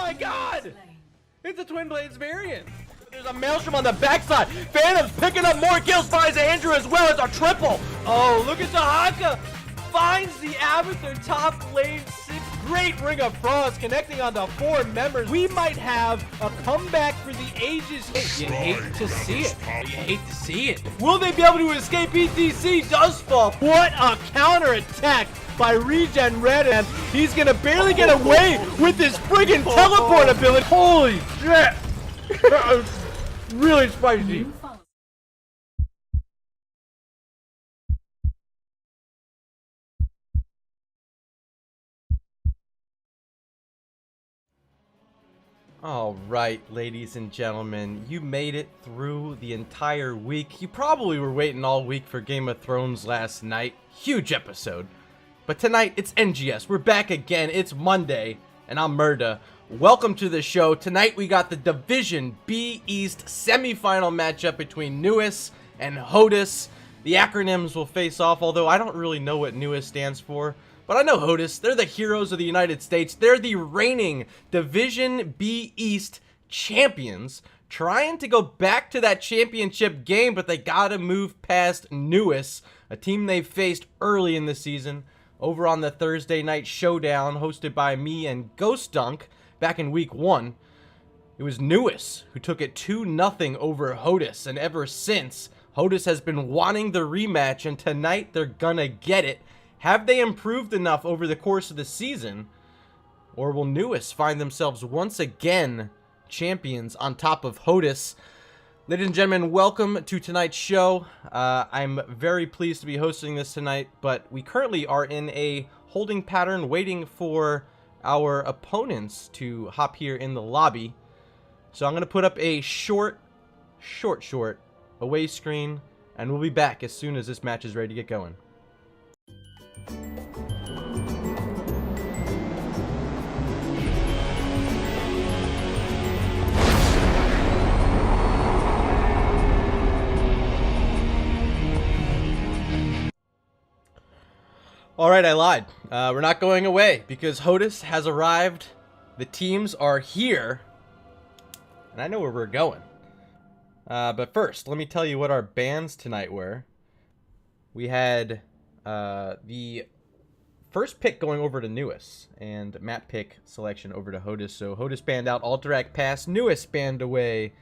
my god! It's a Twin Blades variant. There's a Maelstrom on the backside. Phantom's picking up more kills, finds Andrew as well as a triple. Oh, look at the Haka. Finds the Abathur top lane 6. Great Ring of Frost connecting on the 4 members. We might have a comeback for the ages. You hate to see it. You hate to see it. Will they be able to escape? ETC does fall. What a counter attack by Regen Red, and he's gonna barely get away with his friggin' teleport ability. Holy shit! That was really spicy. All right, ladies and gentlemen, you made it through the entire week. You probably were waiting all week for Game of Thrones last night. Huge episode. But tonight, it's NGS. We're back again. It's Monday, and I'm Murda. Welcome to the show. Tonight, we got the Division B East semifinal matchup between NUES and HOTUS. The acronyms will face off, although I don't really know what NUES stands for. But I know HOTUS. They're the heroes of the United States. They're the reigning Division B East champions, trying to go back to that championship game, but they gotta move past NUES, a team they faced early in the season over on the Thursday night showdown hosted by me and Ghost Dunk back in week 1. It was NUES who took it 2-0 over HOTUS, and ever since, HOTUS has been wanting the rematch, and tonight they're gonna get it. Have they improved enough over the course of the season, or will NUES find themselves once again champions on top of HOTUS? Ladies and gentlemen, welcome to tonight's show. I'm very pleased to be hosting this tonight, but we currently are in a holding pattern waiting for our opponents to hop here in the lobby. So I'm going to put up a short away screen, and we'll be back as soon as this match is ready to get going. Alright, I lied. We're not going away because HOTUS has arrived. The teams are here. And I know where we're going. But first, let me tell you what our bans tonight were. We had the first pick going over to NUES, and map pick selection over to HOTUS. So HOTUS banned out Alterac Pass, NUES banned away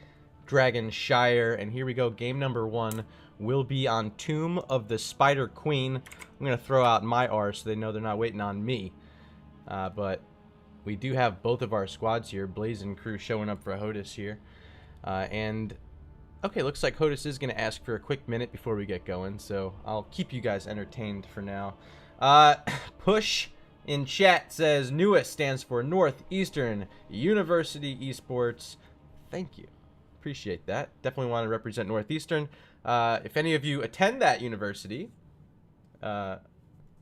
Dragon Shire, and here we go. Game number 1 will be on Tomb of the Spider Queen. I'm going to throw out my R so they know they're not waiting on me. But we do have both of our squads here. Blaze and crew showing up for HOTUS here. And, okay, looks like HOTUS is going to ask for a quick minute before we get going. So I'll keep you guys entertained for now. Push in chat says NUES stands for Northeastern University Esports. Thank you. Appreciate that. Definitely want to represent Northeastern. If any of you attend that university,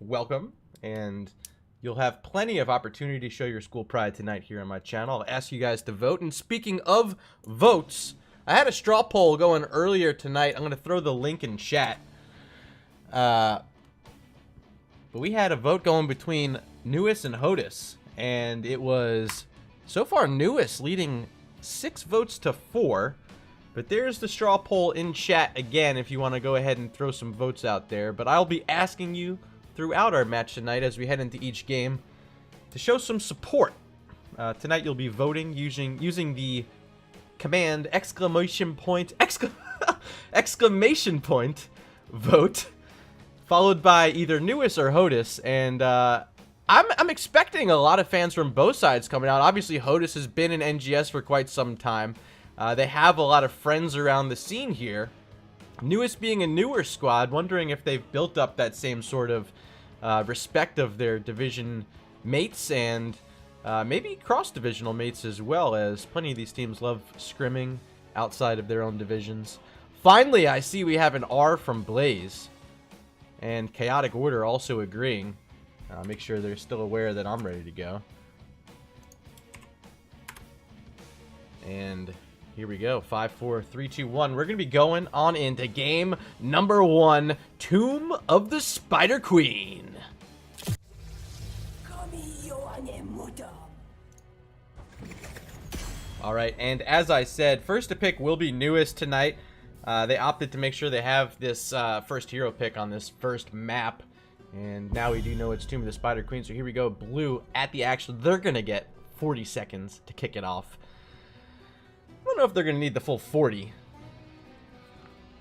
welcome, and you'll have plenty of opportunity to show your school pride tonight here on my channel. I'll ask you guys to vote. And speaking of votes, I had a straw poll going earlier tonight. I'm going to throw the link in chat. But we had a vote going between NUES and HOTUS, and it was so far NUES leading 6 votes to 4. But there's the straw poll in chat again if you want to go ahead and throw some votes out there. But I'll be asking you throughout our match tonight as we head into each game to show some support. Tonight you'll be voting using the command exclamation point vote, followed by either NUES or HOTUS. And I'm expecting a lot of fans from both sides coming out. Obviously HOTUS has been in NGS for quite some time. They have a lot of friends around the scene here. NUES being a newer squad, wondering if they've built up that same sort of respect of their division mates and maybe cross-divisional mates as well, as plenty of these teams love scrimming outside of their own divisions. Finally, I see we have an R from Blaze, and Chaotic Order also agreeing. Make sure they're still aware that I'm ready to go. And here we go. 5, 4, 3, 2, 1. We're going to be going on into game number 1, Tomb of the Spider Queen. All right, and as I said, first to pick will be NUES tonight. They opted to make sure they have this first hero pick on this first map. And now we do know it's Tomb of the Spider Queen, so here we go. Blue at the action. They're going to get 40 seconds to kick it off. I don't know if they're going to need the full 40.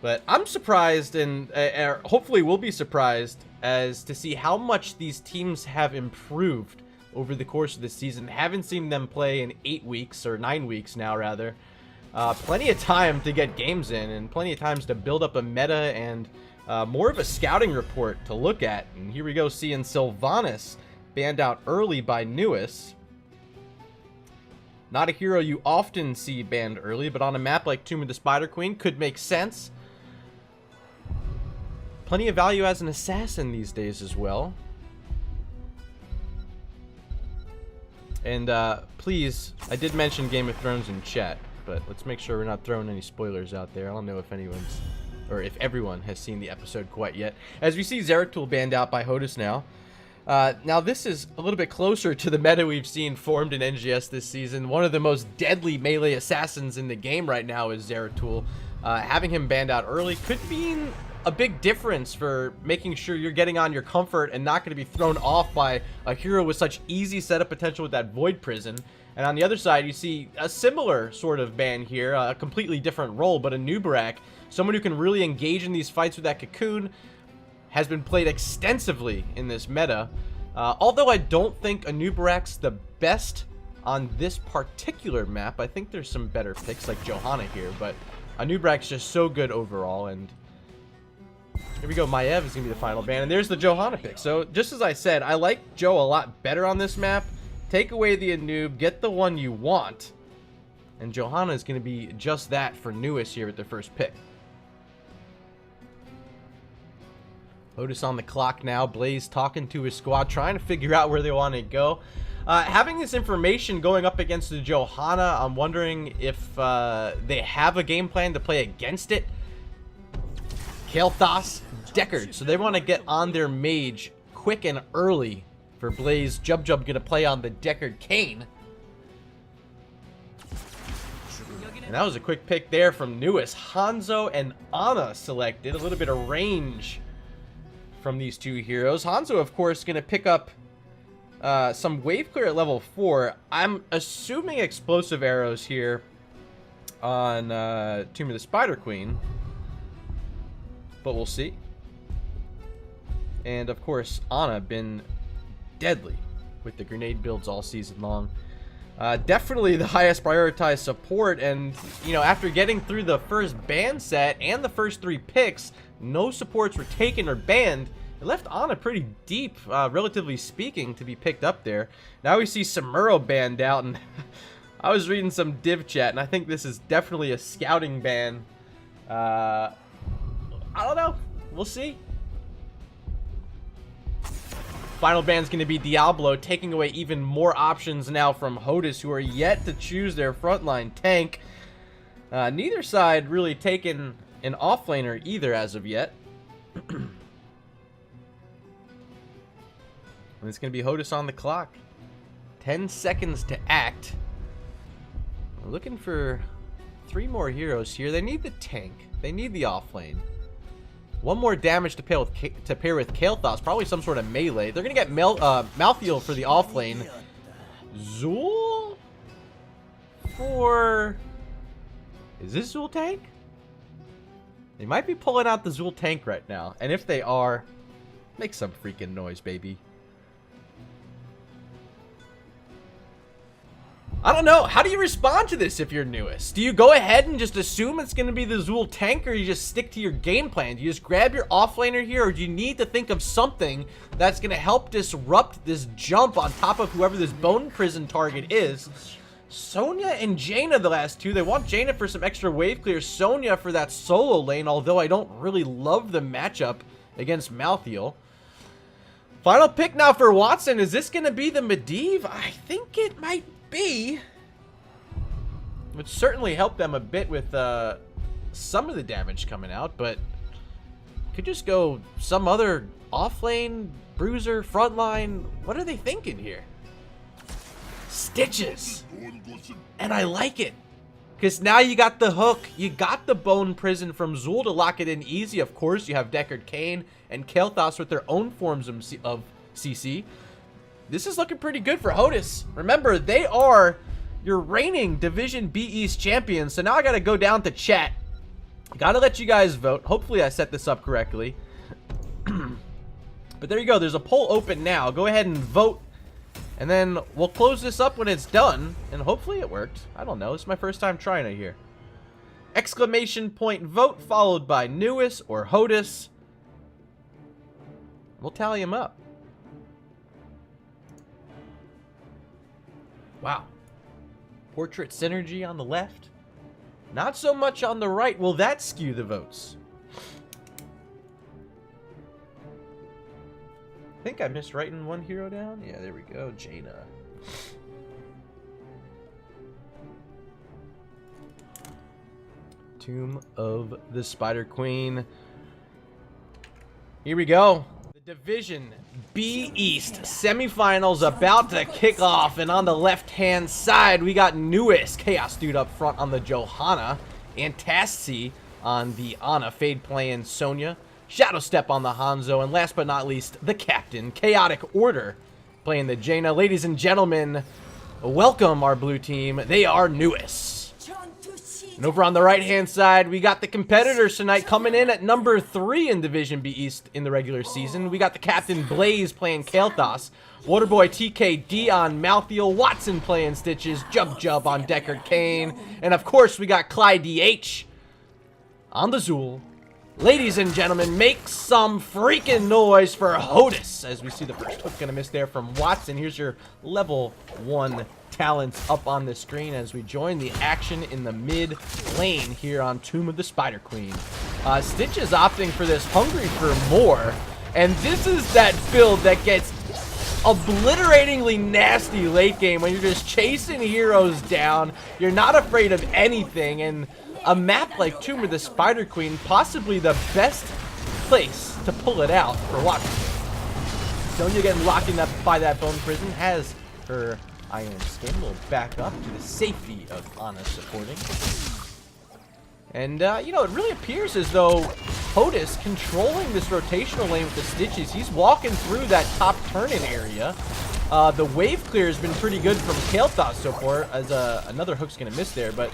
But I'm surprised, and hopefully we'll be surprised, as to see how much these teams have improved over the course of the season. Haven't seen them play in 8 weeks, or 9 weeks now, rather. Plenty of time to get games in, and plenty of times to build up a meta and more of a scouting report to look at. And here we go, seeing Sylvanas banned out early by NUES. Not a hero you often see banned early, but on a map like Tomb of the Spider Queen could make sense. Plenty of value as an assassin these days as well. And please, I did mention Game of Thrones in chat, but let's make sure we're not throwing any spoilers out there. I don't know if anyone's, or if everyone has seen the episode quite yet. As we see Zeratul banned out by HOTUS now. Now this is a little bit closer to the meta we've seen formed in NGS this season. One of the most deadly melee assassins in the game right now is Zeratul. Having him banned out early could mean a big difference for making sure you're getting on your comfort and not going to be thrown off by a hero with such easy setup potential with that Void Prison. And on the other side, you see a similar sort of ban here, a completely different role, but a Nubarak, someone who can really engage in these fights with that Cocoon, has been played extensively in this meta. Although I don't think a Nubarak's the best on this particular map. I think there's some better picks like Johanna here, but a Nubarak's just so good overall. And here we go, Maiev is going to be the final ban, and there's the Johanna pick. So just as I said, I like Joe a lot better on this map. Take away the Anub, get the one you want, and Johanna is going to be just that for NUES here with their first pick. HOTUS on the clock now. Blaze talking to his squad, trying to figure out where they want to go. Having this information going up against the Johanna, I'm wondering if they have a game plan to play against it. Kael'thas, Deckard, so they want to get on their mage quick and early for Blaze. Jub going to play on the Deckard Kayn. And that was a quick pick there from NUES. Hanzo and Ana selected. A little bit of range from these two heroes. Hanzo, of course, going to pick up some wave clear at level 4. I'm assuming explosive arrows here on Tomb of the Spider Queen, but we'll see. And of course, Ana been deadly with the grenade builds all season long. Definitely the highest prioritized support, and you know, after getting through the first ban set and the first 3 picks, no supports were taken or banned. It left Ana pretty deep, relatively speaking, to be picked up there. Now we see Samuro banned out, and I was reading some div chat, and I think this is definitely a scouting ban. I don't know. We'll see. Final ban's going to be Diablo, taking away even more options now from HOTUS, who are yet to choose their frontline tank. Neither side really taken an offlaner either as of yet. And it's going to be HOTUS on the clock. 10 seconds to act. We're looking for 3 more heroes here. They need the tank. They need the offlane. 1 more damage to pair with Kael'thas. Probably some sort of melee. They're going to get Malthael for the offlane. Zul? For... Is this Zul tank? They might be pulling out the Zul tank right now. And if they are, make some freaking noise, baby. I don't know. How do you respond to this if you're NUES? Do you go ahead and just assume it's going to be the Zul tank, or you just stick to your game plan? Do you just grab your offlaner here, or do you need to think of something that's going to help disrupt this jump on top of whoever this Bone Prison target is? Sonya and Jaina, the last 2. They want Jaina for some extra wave clear. Sonya for that solo lane, although I don't really love the matchup against Malthael. Final pick now for Watson. Is this going to be the Medivh? I think it might be. Would certainly help them a bit with some of the damage coming out, but could just go some other offlane, bruiser, frontline. What are they thinking here? Stitches. And I like it. Because now you got the hook. You got the Bone Prison from Zool to lock it in easy. Of course, you have Deckard Cain and Kael'thas with their own forms of CC. This is looking pretty good for HOTUS. Remember, they are your reigning Division B East champions. So now I got to go down to chat. Got to let you guys vote. Hopefully I set this up correctly. But there you go. There's a poll open now. Go ahead and vote. And then we'll close this up when it's done. And hopefully it worked. I don't know. This is my first time trying it here. Exclamation point vote followed by NUES or HOTUS. We'll tally them up. Wow. Portrait Synergy on the left. Not so much on the right. Will that skew the votes? I think I missed writing one hero down. Yeah, there we go. Jaina. Tomb of the Spider Queen. Here we go. The Division B East semifinals about to kick off. And on the left-hand side, we got NUES. Chaos Dude up front on the Johanna. And Tassi on the Ana. Fade playing Sonya. Shadow Step on the Hanzo, and last but not least, the captain, Chaotic Order, playing the Jaina. Ladies and gentlemen, welcome our blue team. They are NUES. And over on the right-hand side, we got the competitors tonight coming in at number 3 in Division B East in the regular season. We got the captain, Blaze, playing Kael'thas. Waterboy TKD on Malthael. Watson playing Stitches. Jub on Deckard Cain. And of course, we got Clyde DH on the Zool. Ladies and gentlemen, make some freaking noise for HOTUS. As we see the first hook gonna miss there from Watson. Here's your level 1 talents up on the screen as we join the action in the mid lane here on Tomb of the Spider Queen. Stitch is opting for this Hungry for More. And this is that build that gets obliteratingly nasty late game when you're just chasing heroes down. You're not afraid of anything, and a map like Tomb of the Spider Queen, possibly the best place to pull it out for Watson. Sonya getting locked in by that Bone Prison, has her Iron Skin. Will back up to the safety of Ana supporting. And, you know, it really appears as though HOTUS controlling this rotational lane with the Stitches. He's walking through that top turn-in area. The wave clear has been pretty good from Kael'thas so far, as another hook's going to miss there, but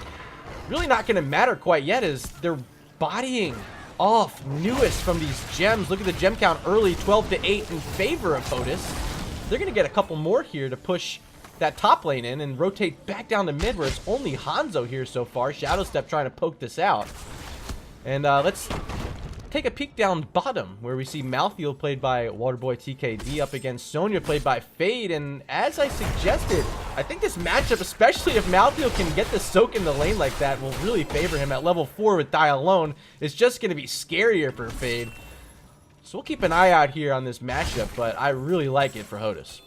really not going to matter quite yet as they're bodying off NUES from these gems. Look at the gem count early, 12 to 8 in favor of HOTUS. They're going to get a couple more here to push that top lane in and rotate back down to mid where it's only Hanzo here so far. Shadow Step trying to poke this out. And let's take a peek down bottom where we see Malthael played by Waterboy TKD up against Sonya played by Fade. And as I suggested, I think this matchup, especially if Malthael can get the soak in the lane like that, will really favor him at level 4 with Die Alone. It's just going to be scarier for Fade. So we'll keep an eye out here on this matchup, but I really like it for HOTUS.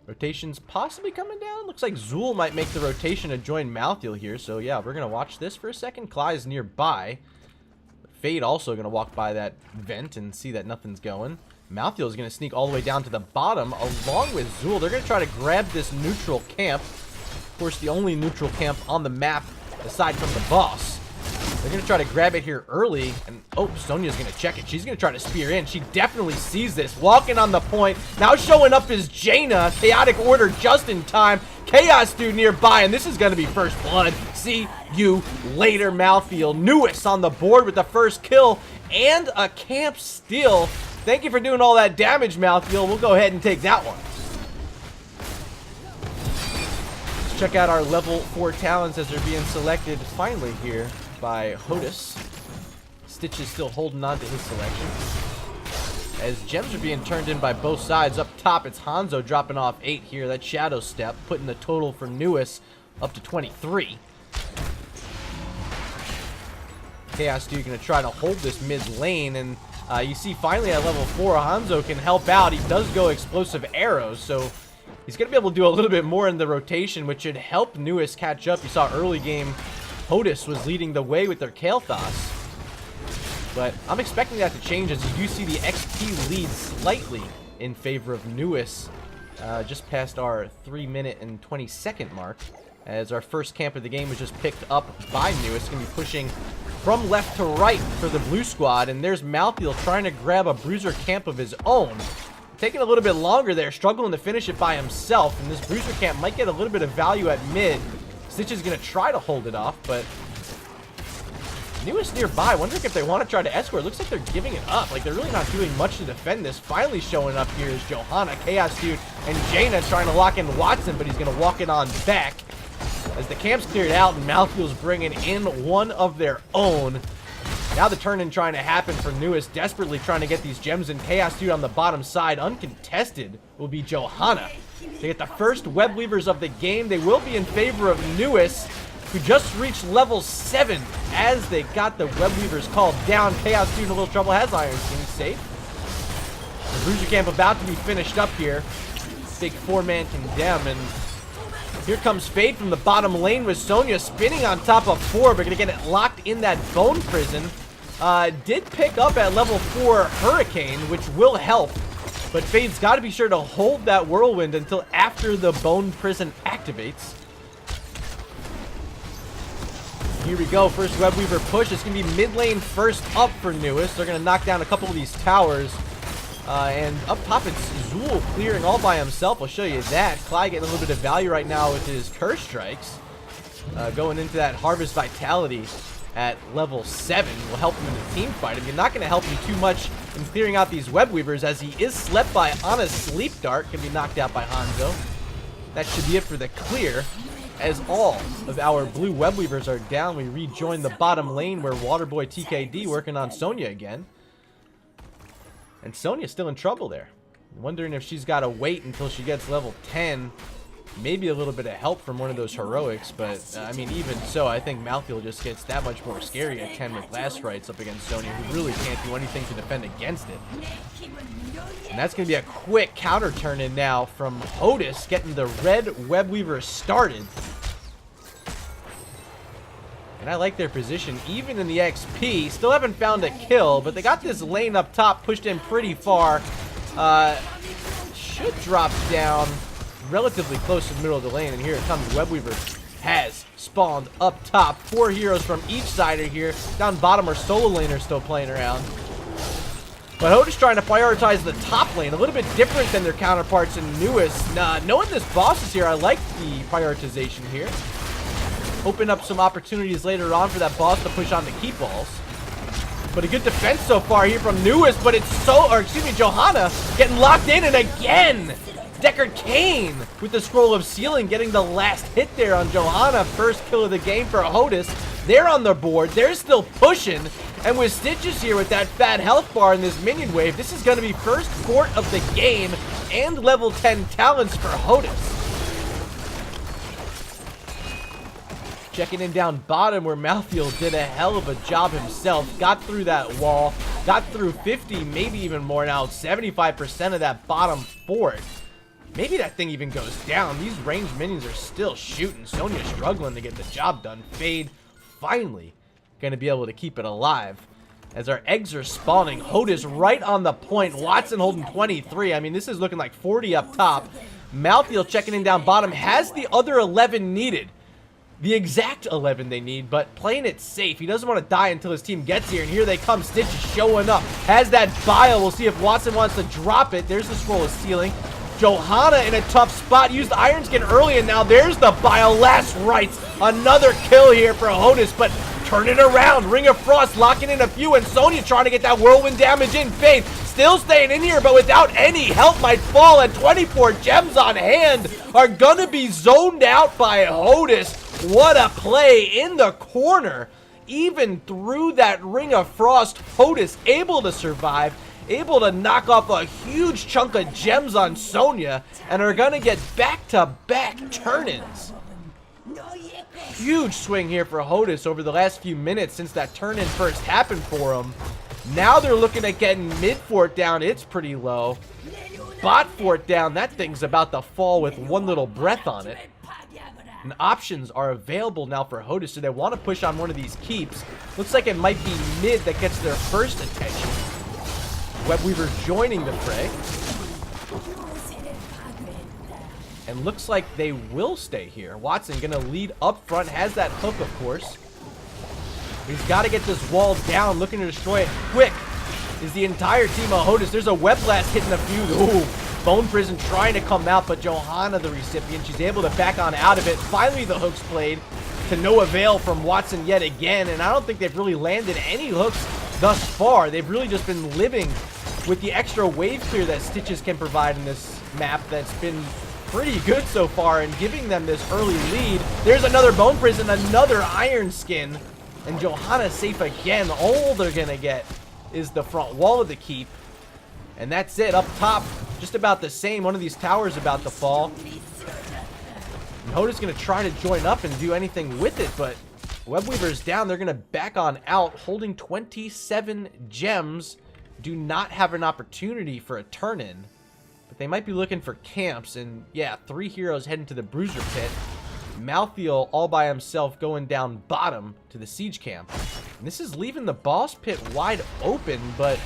Rotation's possibly coming down. Looks like Zool might make the rotation to join Malthael here. So yeah, we're going to watch this for a second. Clyde's nearby. Fade also going to walk by that vent and see that nothing's going. Malthael is going to sneak all the way down to the bottom along with Zool. They're going to try to grab this neutral camp. Of course, the only neutral camp on the map aside from the boss. They're going to try to grab it here early. And, oh, Sonya's going to check it. She's going to try to spear in. She definitely sees this. Walking on the point. Now showing up is Jaina. Chaotic Order just in time. Chaos Dude nearby. And this is going to be first blood. See you later, Malthael. NUES on the board with the first kill. And a camp steal. Thank you for doing all that damage, Malthael. We'll go ahead and take that one. Let's check out our level 4 talents as they're being selected finally here by HOTUS. Stitch is still holding on to his selection. As gems are being turned in by both sides. Up top, it's Hanzo dropping off 8 here. That Shadow Step, putting the total for NUES up to 23. Chaos Dude going to try to hold this mid lane, and you see finally at level 4, Hanzo can help out. He does go explosive arrows, so he's going to be able to do a little bit more in the rotation, which should help NUES catch up. You saw early game, HOTUS was leading the way with their Kael'thas. But I'm expecting that to change as you do see the XP lead slightly in favor of NUES just past our 3-minute and 20-second mark, as our first camp of the game was just picked up by NUES. Going to be pushing from left to right for the blue squad, and there's Malthiel trying to grab a bruiser camp of his own. Taking a little bit longer there, struggling to finish it by himself, and this bruiser camp might get a little bit of value at mid. Stitch is going to try to hold it off, but NUES nearby, wondering if they want to try to escort. Looks like they're giving it up. Like, they're really not doing much to defend this. Finally showing up here is Johanna, Chaos Dude, and Jaina trying to lock in Watson, but he's going to walk it on back. As the camp's cleared out and Malthiel's bringing in one of their own. Now the turn-in trying to happen for NUES, desperately trying to get these gems, and Chaos Dude on the bottom side. Uncontested will be Johanna. They get the first web weavers of the game. They will be in favor of NUES, who just reached level 7 as they got the web weavers called down. Chaos Dude in a little trouble, has Iron King safe. The bruiser camp about to be finished up here. Big 4-man condemn, and here comes Fade from the bottom lane with Sonya spinning on top of 4, but gonna get it locked in that bone prison. Did pick up at level 4 Hurricane, which will help, but Fade's got to be sure to hold that whirlwind until after the bone prison activates. Here we go, first web weaver push. It's gonna be mid lane first up for NUES. They're gonna knock down a couple of these towers. And up top, it's Zool clearing all by himself. I'll show you that. Clyde getting a little bit of value right now with his Curse Strikes. Going into that Harvest Vitality at level 7 will help him in the team fight. I mean, not going to help him too much in clearing out these web weavers, as he is slept by on a Sleep Dart. Can be knocked out by Hanzo. That should be it for the clear. As all of our blue web weavers are down, we rejoin the bottom lane where Waterboy TKD working on Sonya again. And Sonya's still in trouble there. Wondering if she's got to wait until she gets level 10. Maybe a little bit of help from one of those heroics. But, I mean, even so, I think Malthiel just gets that much more scary at 10 with last rights up against Sonya, who really can't do anything to defend against it. And that's going to be a quick counter turn in now from HOTUS, getting the red web weaver started. And I like their position, even in the XP. Still haven't found a kill, but they got this lane up top pushed in pretty far. Should drop down relatively close to the middle of the lane. And here it comes. Webweaver has spawned up top. 4 heroes from each side are here. Down bottom are solo laners still playing around. But HOTUS trying to prioritize the top lane. A little bit different than their counterparts in NUES. Knowing this boss is here, I like the prioritization here. Open up some opportunities later on for that boss to push on the key balls. But a good defense so far here from NUES, but it's Johanna getting locked in, and again, Deckard Cain with the Scroll of Sealing getting the last hit there on Johanna. First kill of the game for HOTUS. They're on the board, they're still pushing, and with Stitches here with that fat health bar in this minion wave, this is going to be first court of the game and level 10 talents for HOTUS. Checking in down bottom where Malthiel did a hell of a job himself. Got through that wall. Got through 50, maybe even more now. 75% of that bottom fort. Maybe that thing even goes down. These ranged minions are still shooting. Sonya struggling to get the job done. Fade finally going to be able to keep it alive. As our eggs are spawning. HOTUS right on the point. Watson holding 23. I mean, this is looking like 40 up top. Malthiel checking in down bottom. Has the other 11 needed. The exact 11 they need, but playing it safe. He doesn't want to die until his team gets here, and here they come. Stitch is showing up. Has that bio. We'll see if Watson wants to drop it. There's the Scroll of Sealing. Johanna in a tough spot. Used the Iron Skin early, and now there's the bio. Last rights. Another kill here for HOTUS, but turn it around. Ring of Frost locking in a few, and Sonya trying to get that whirlwind damage in. Fade still staying in here, but without any help might fall, and 24 gems on hand are gonna be zoned out by HOTUS. What a play in the corner. Even through that Ring of Frost, HOTUS able to survive, able to knock off a huge chunk of gems on Sonya, and are gonna get back-to-back turn-ins. Huge swing here for HOTUS over the last few minutes since that turn-in first happened for them. Now they're looking at getting mid fort down. It's pretty low. Bot fort down. That thing's about to fall with one little breath on it. And options are available now for HOTUS, so they want to push on one of these keeps. Looks like it might be mid that gets their first attention. Webweaver joining the fray. And looks like they will stay here. Watson gonna lead up front, has that hook, of course. He's got to get this wall down, looking to destroy it quick. Is the entire team of HOTUS. There's a web blast hitting a few. Ooh, Bone Prison trying to come out, but Johanna, the recipient, she's able to back on out of it. Finally, the hooks played to no avail from Watson yet again, and I don't think they've really landed any hooks thus far. They've really just been living with the extra wave clear that Stitches can provide in this map that's been pretty good so far and giving them this early lead. There's another Bone Prison, another Iron Skin, and Johanna safe again. All they're gonna get is the front wall of the keep, and that's it. Up top, just about the same. One of these towers about to fall. And HOTUS gonna try to join up and do anything with it, but Webweaver's down. They're gonna back on out, holding 27 gems. Do not have an opportunity for a turn-in, but they might be looking for camps. And yeah, 3 heroes heading to the Bruiser Pit. Malthiel all by himself going down bottom to the siege camp. And this is leaving the boss pit wide open, but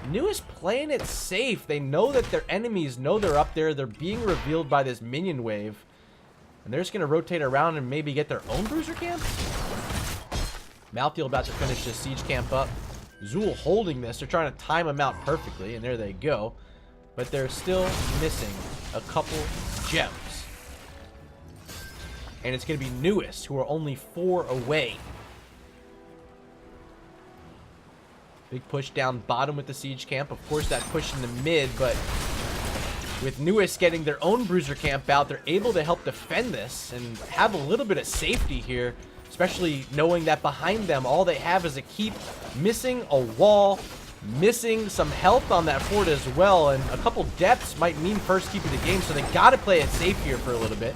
NUES playing it safe. They know that their enemies know they're up there. They're being revealed by this minion wave. And they're just going to rotate around and maybe get their own Bruiser camp. Malthiel about to finish this siege camp up. Zool holding this. They're trying to time him out perfectly, and there they go. But they're still missing a couple gems. And it's going to be NUES, who are only 4 away. Big push down bottom with the siege camp. Of course, that push in the mid, but with NUES getting their own Bruiser camp out, they're able to help defend this and have a little bit of safety here, especially knowing that behind them, all they have is a keep, missing a wall, missing some health on that fort as well, and a couple deaths might mean first keep of the game, so they got to play it safe here for a little bit.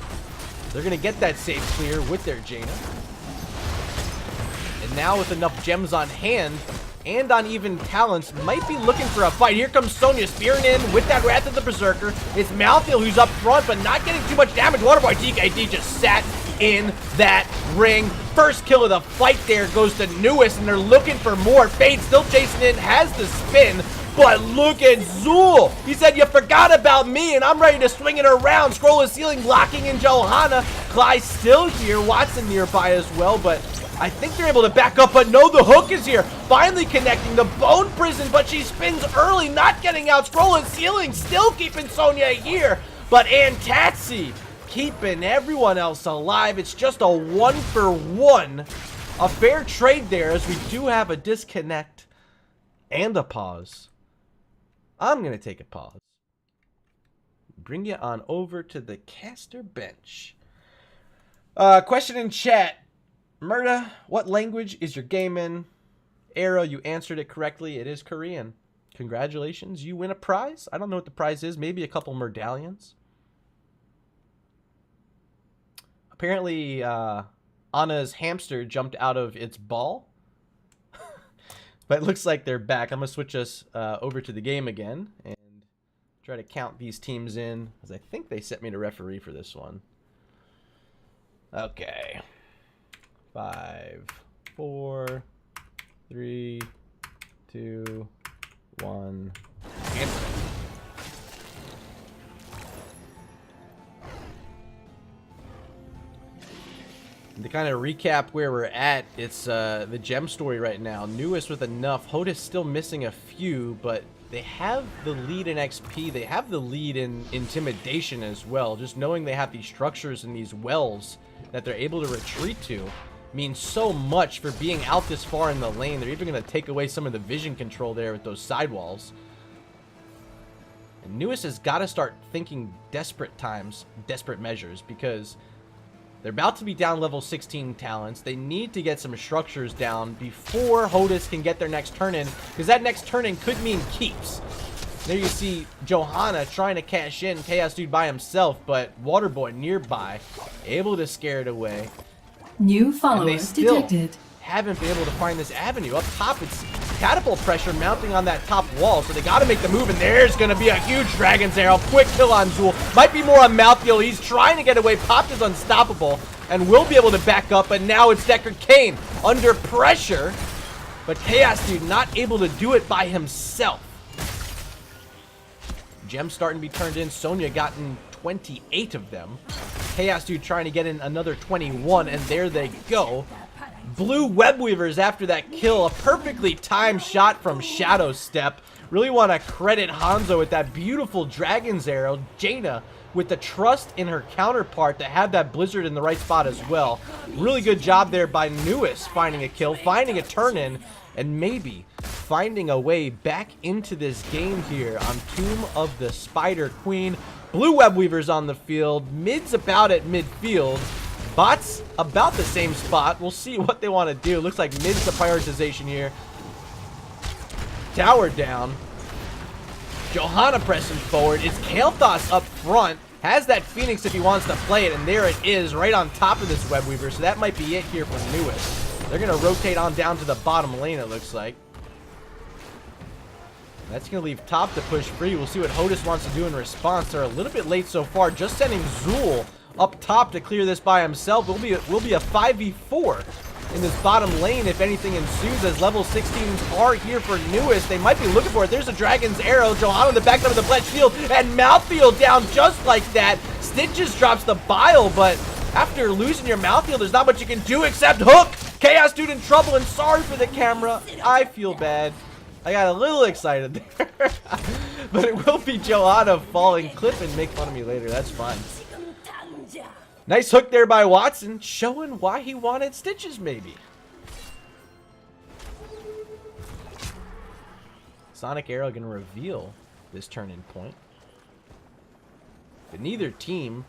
They're going to get that safe clear with their Jaina. And now with enough gems on hand and on even talents, might be looking for a fight. Here comes Sonya spearing in with that Wrath of the Berserker. It's Malthiel who's up front, but not getting too much damage. Waterboy DKD just sat in that ring. First kill of the fight there goes to NUES, and they're looking for more. Fade still chasing in, has the spin. But look at Zool. He said, you forgot about me, and I'm ready to swing it around. Scroll is ceiling, locking in Johanna. Clyde still here. Watson nearby as well, but I think they're able to back up. But no, the hook is here. Finally connecting the Bone Prison, but she spins early, not getting out. Scroll is ceiling, still keeping Sonya here. But Antatsi keeping everyone else alive. It's just a 1-for-1. A fair trade there, as we do have a disconnect and a pause. I'm going to take a pause. Bring you on over to the caster bench. Question in chat. Murda, what language is your game in? Arrow, you answered it correctly. It is Korean. Congratulations. You win a prize. I don't know what the prize is. Maybe a couple medallions. Apparently, Anna's hamster jumped out of its ball. But it looks like they're back. I'm going to switch us over to the game again and try to count these teams in, because I think they set me to referee for this one. Okay. 5, 4, 3, 2, 1, and to kind of recap where we're at, it's the gem story right now. NUES with enough. HOTUS still missing a few, but they have the lead in XP. They have the lead in intimidation as well. Just knowing they have these structures and these wells that they're able to retreat to means so much for being out this far in the lane. They're even going to take away some of the vision control there with those sidewalls. And NUES has got to start thinking desperate times, desperate measures, because they're about to be down level 16 talents. They need to get some structures down before HOTUS can get their next turn-in, because that next turn-in could mean keeps. There you see Johanna trying to cash in. Chaos Dude by himself, but Waterboy nearby, able to scare it away. New followers detected. Haven't been able to find this avenue. Up top, it's catapult pressure mounting on that top wall, so they got to make the move, and there's going to be a huge Dragon's Arrow. Quick kill on Zool. Might be more on Malthiel. He's trying to get away. Popped is unstoppable and will be able to back up, but now it's Deckard Cain under pressure, but Chaos Dude not able to do it by himself. Gem starting to be turned in. Sonya gotten 28 of them. Chaos Dude trying to get in another 21, and there they go. Blue Web Weavers after that kill. A perfectly timed shot from Shadow Step. Really want to credit Hanzo with that beautiful Dragon's Arrow. Jaina with the trust in her counterpart to have that Blizzard in the right spot as well. Really good job there by NUES finding a kill, finding a turn-in, and maybe finding a way back into this game here on Tomb of the Spider Queen. Blue Web Weavers on the field. Mid's about at midfield. Bots about the same spot. We'll see what they want to do. Looks like mid's the prioritization here. Tower down. Johanna pressing forward. It's Kael'thas up front. Has that Phoenix if he wants to play it. And there it is right on top of this Web Weaver. So that might be it here for NUES. They're going to rotate on down to the bottom lane, it looks like. That's going to leave top to push free. We'll see what HOTUS wants to do in response. They're a little bit late so far. Just sending Zool up top to clear this by himself. Will be a 5v4 in this bottom lane if anything ensues, as level 16s are here for NUES. They might be looking for it. There's a Dragon's Arrow. Johanna in the back of the Pledge Field, and Mouthfield down just like that. Stitches drops the Bile, but after losing your Mouthfield, there's not much you can do except hook. Chaos Dude in trouble, and sorry for the camera. I feel bad. I got a little excited there. But it will be Johanna falling. Clip and make fun of me later. That's fine. Nice hook there by Watson, showing why he wanted Stitches, maybe. Sonic Arrow going to reveal this turn-in point. But neither team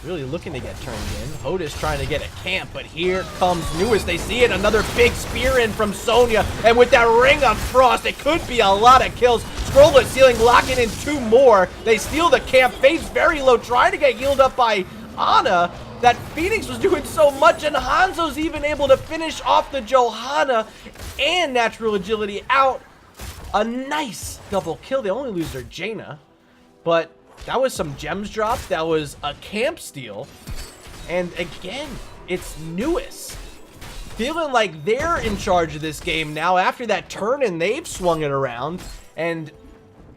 really looking to get turned in. HOTUS trying to get a camp, but here comes NUES. They see it. Another big spear in from Sonya. And with that Ring of Frost, it could be a lot of kills. Scroll at ceiling, locking in 2 more. They steal the camp. Phase very low, trying to get healed up by Ana. That Phoenix was doing so much, and Hanzo's even able to finish off the Johanna and Natural Agility out. A nice double kill. They only lose their Jaina, but that was some gems dropped. That was a camp steal. And again, it's NUES feeling like they're in charge of this game now after that turn, and they've swung it around. And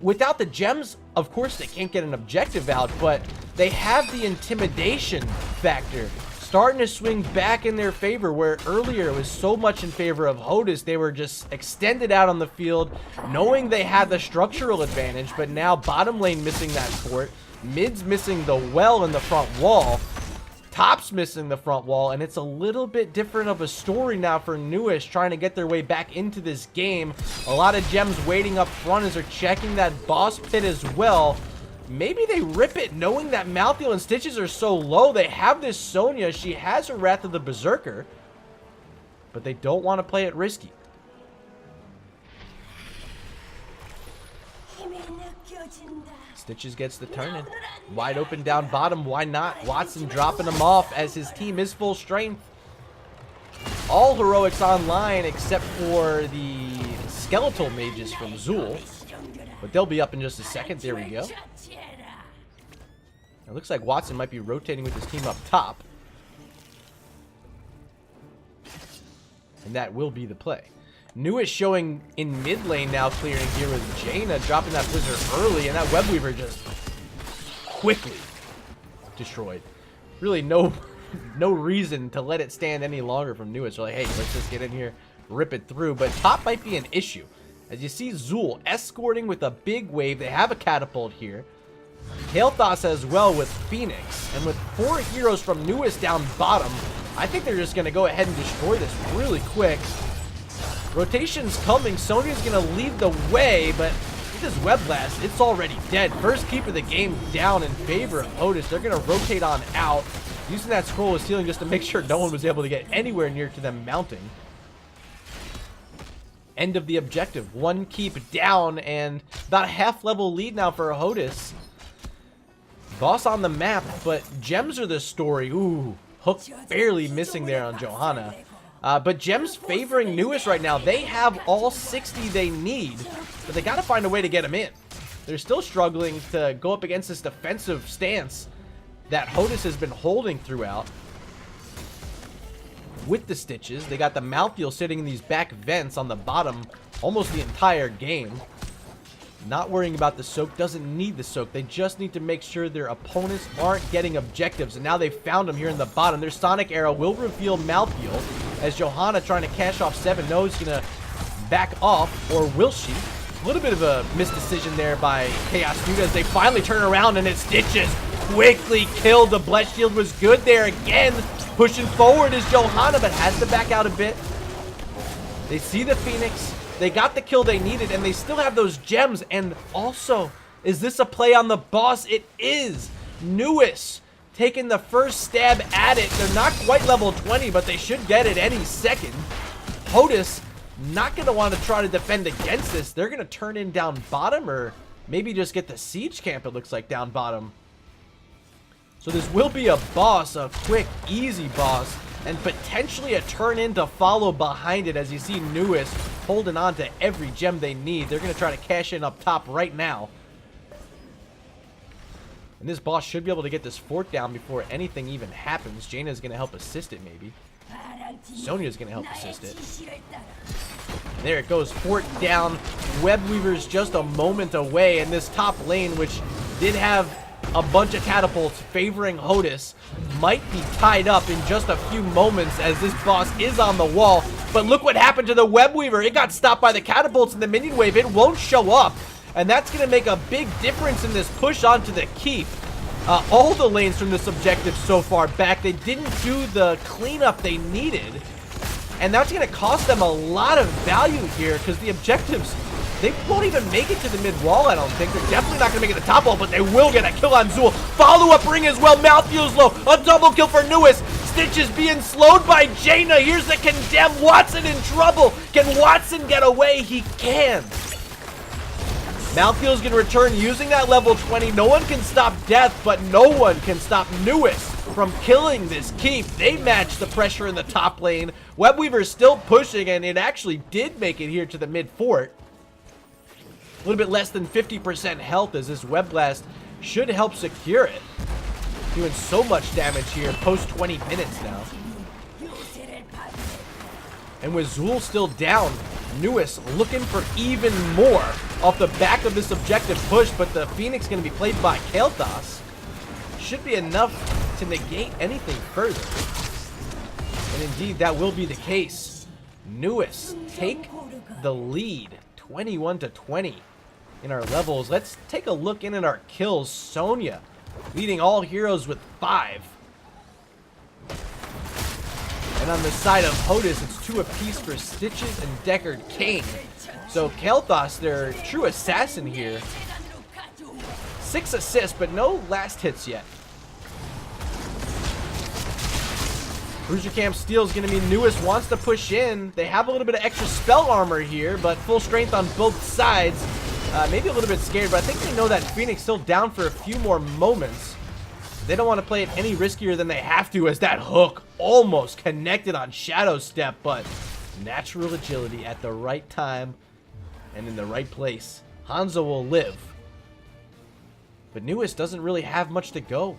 without the gems, of course, they can't get an objective out, but they have the intimidation factor starting to swing back in their favor, where earlier it was so much in favor of HOTUS. They were just extended out on the field, knowing they had the structural advantage, but now bottom lane missing that fort, mid's missing the well in the front wall, top's missing the front wall, and it's a little bit different of a story now for NUES trying to get their way back into this game. A lot of gems waiting up front as they're checking that boss pit as well. Maybe they rip it knowing that Malthael and Stitches are so low. They have this Sonya. She has her Wrath of the Berserker, but they don't want to play it risky. Stitches gets the turn in. Wide open down bottom. Why not? Watson dropping him off as his team is full strength. All heroics online except for the skeletal mages from Zool. But they'll be up in just a second. There we go. It looks like Watson might be rotating with his team up top. And that will be the play. NUES showing in mid lane now, clearing here with Jaina, dropping that Blizzard early, and that Web Weaver just quickly destroyed. Really no reason to let it stand any longer from NUES. They're like, hey, let's just get in here, rip it through. But top might be an issue. As you see Zool escorting with a big wave. They have a catapult here. Kael'thas as well with Phoenix. And with 4 heroes from NUES down bottom, I think they're just going to go ahead and destroy this really quick. Rotation's coming. Sonya's going to lead the way, but with this Web Blast, it's already dead. First keep of the game down in favor of HOTUS. They're going to rotate on out, using that scroll of ceiling just to make sure no one was able to get anywhere near to them mounting. End of the objective. 1 keep down, and about a half-level lead now for HOTUS. Boss on the map, but gems are the story. Ooh, hook barely missing there on Johanna. But gems favoring NUES right now. They have all 60 they need, but they got to find a way to get them in. They're still struggling to go up against this defensive stance that HOTUS has been holding throughout. With the Stitches, they got the Malthael sitting in these back vents on the bottom almost the entire game. Not worrying about the soak, doesn't need the soak. They just need to make sure their opponents aren't getting objectives. And now they've found them here in the bottom. Their Sonic Arrow will reveal Malthael as Johanna trying to cash off 7. No, he's going to back off, or will she? A little bit of a misdecision there by Chaos Dude as they finally turn around and it Stitches quickly killed. The Blessed Shield was good there again. Pushing forward is Johanna, but has to back out a bit. They see the Phoenix. They got the kill they needed, and they still have those gems. And also, is this a play on the boss? It is. NUES taking the first stab at it. They're not quite level 20, but they should get it any second. HOTUS not going to want to try to defend against this. They're going to turn in down bottom, or maybe just get the siege camp, it looks like, down bottom. So this will be a boss, a quick, easy boss, and potentially a turn-in to follow behind it as you see NUES holding on to every gem they need. They're going to try to cash in up top right now. And this boss should be able to get this fort down before anything even happens. Jaina's going to help assist it, maybe. Sonya's going to help assist it. There it goes, fort down. Webweaver's just a moment away, and this top lane, which did have a bunch of catapults favoring HOTUS, might be tied up in just a few moments as this boss is on the wall. But look what happened to the Webweaver. It got stopped by the catapults and the minion wave. It won't show up, and that's going to make a big difference in this push onto the keep. All the lanes from this objective so far back, they didn't do the cleanup they needed, and that's going to cost them a lot of value here because the objectives, they won't even make it to the mid wall, I don't think. They're definitely not going to make it to the top wall, but they will get a kill on Zool. Follow-up ring as well. Malthael's low. A double kill for NUES. Stitch is being slowed by Jaina. Here's the condemn. Watson in trouble. Can Watson get away? He can. Malthael's going to return using that level 20. No one can stop death, but no one can stop NUES from killing this keep. They match the pressure in the top lane. Webweaver's still pushing, and it actually did make it here to the mid fort. A little bit less than 50% health as this Web Blast should help secure it. Doing so much damage here post 20 minutes now. And with Zool still down, NUES looking for even more off the back of this objective push, but the Phoenix going to be played by Kel'Thas. Should be enough to negate anything further. And indeed, that will be the case. NUES take the lead, 21-20 in our levels. Let's take a look in at our kills. Sonya leading all heroes with 5. And on the side of HOTUS, it's 2 apiece for Stitches and Deckard Cain. So Kel'Thas, their true assassin here. 6 assists, but no last hits yet. Bruiser Camp Steel is going to be NUES wants to push in. They have a little bit of extra spell armor here, but full strength on both sides. Maybe a little bit scared, but I think they know that Phoenix still down for a few more moments. They don't want to play it any riskier than they have to, as that hook almost connected on Shadow Step, but natural agility at the right time and in the right place. Hanzo will live. But NUES doesn't really have much to go.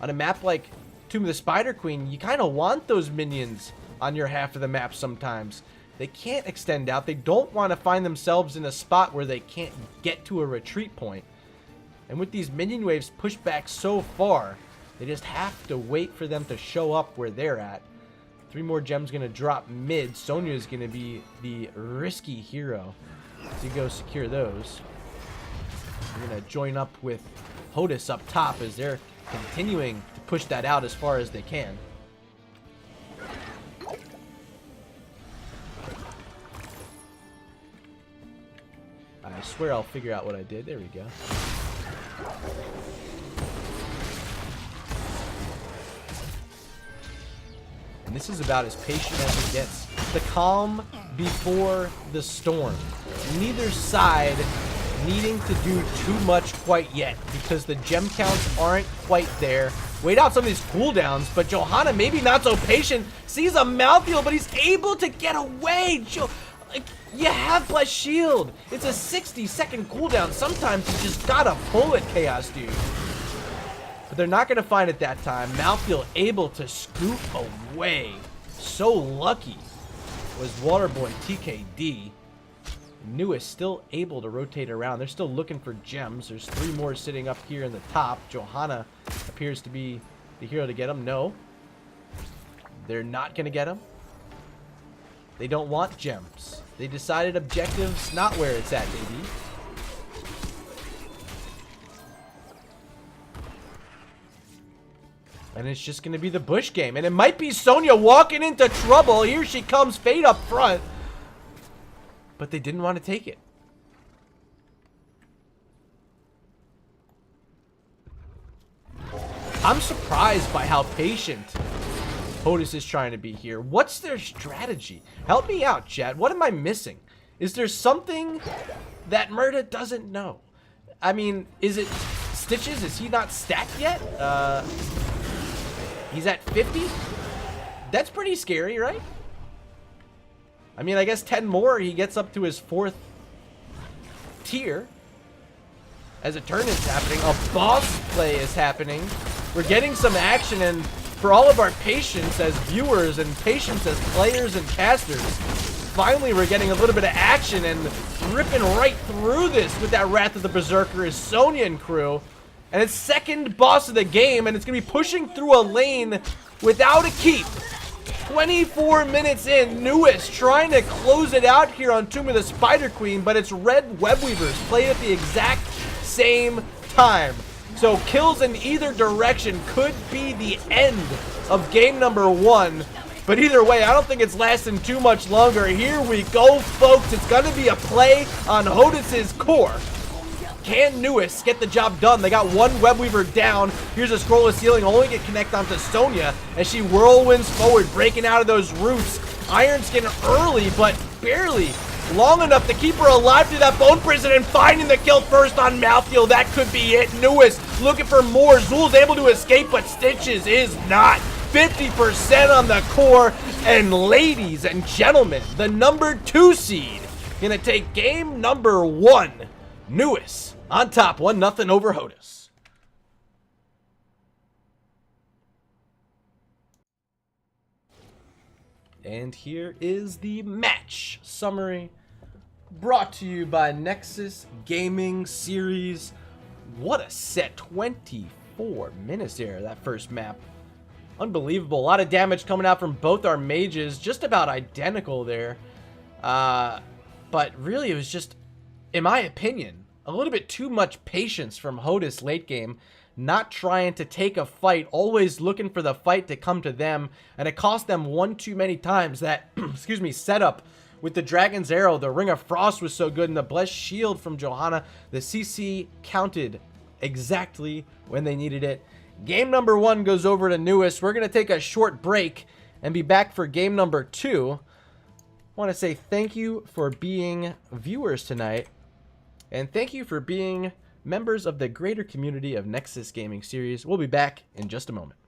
On a map like Tomb of the Spider Queen, you kind of want those minions on your half of the map sometimes. They can't extend out. They don't want to find themselves in a spot where they can't get to a retreat point. And with these minion waves pushed back so far, they just have to wait for them to show up where they're at. 3 more gems going to drop mid. Sonya is going to be the risky hero to go secure those. We're going to join up with HOTUS up top as they're continuing to push that out as far as they can. I swear I'll figure out what I did. There we go. And this is about as patient as it gets. The calm before the storm. Neither side needing to do too much quite yet because the gem counts aren't quite there. Wait out some of these cooldowns, but Johanna, maybe not so patient, sees a Malthael, but he's able to get away. You have Blessed Shield. It's a 60-second cooldown. Sometimes you just gotta pull it, Chaos Dude. But they're not gonna find it that time. Malthael able to scoop away. So lucky was Waterboy TKD. NUES still able to rotate around. They're still looking for gems. There's 3 more sitting up here in the top. Johanna appears to be the hero to get them. No. They're not going to get them. They don't want gems. They decided objectives not where it's at, baby. And it's just going to be the Bush game. And it might be Sonya walking into trouble. Here she comes, Fade up front. But they didn't want to take it. I'm surprised by how patient HOTUS is trying to be here. What's their strategy? Help me out, chat. What am I missing? Is there something that Murda doesn't know? I mean, is it Stitches? Is he not stacked yet? He's at 50? That's pretty scary, right? I mean, I guess 10 more, he gets up to his 4th tier. As a turn is happening, a boss play is happening. We're getting some action, and for all of our patience as viewers and patience as players and casters, finally we're getting a little bit of action, and ripping right through this with that Wrath of the Berserker is Sonya and crew. And it's second boss of the game, and it's going to be pushing through a lane without a keep. 24 minutes in, NUES trying to close it out here on Tomb of the Spider Queen, but it's Red Webweavers played at the exact same time. So kills in either direction could be the end of game number 1. But either way, I don't think it's lasting too much longer. Here we go, folks. It's going to be a play on HOTUS's core. Can NUES get the job done? They got one Webweaver down. Here's a scrollless ceiling, only get connect onto Sonya as she whirlwinds forward, breaking out of those roots. Iron Skin early, but barely long enough to keep her alive to that bone prison, and finding the kill first on Malthael. That could be it. NUES looking for more. Zul's able to escape, but Stitches is not. 50% on the core, and ladies and gentlemen, the number 2 seed gonna take game number 1. NUES on top, 1-0 over HOTUS. And here is the match summary brought to you by Nexus Gaming Series. What a set, 24 minutes there, that first map. Unbelievable. A lot of damage coming out from both our mages, just about identical there. But really, it was just, in my opinion, a little bit too much patience from HOTUS late game, not trying to take a fight, always looking for the fight to come to them, and it cost them one too many times. That, excuse me, setup with the Dragon's Arrow, the Ring of Frost was so good, and the Blessed Shield from Johanna, the CC counted exactly when they needed it. Game number 1 goes over to NUES. We're going to take a short break and be back for game number 2. I want to say thank you for being viewers tonight. And thank you for being members of the greater community of Nexus Gaming Series. We'll be back in just a moment.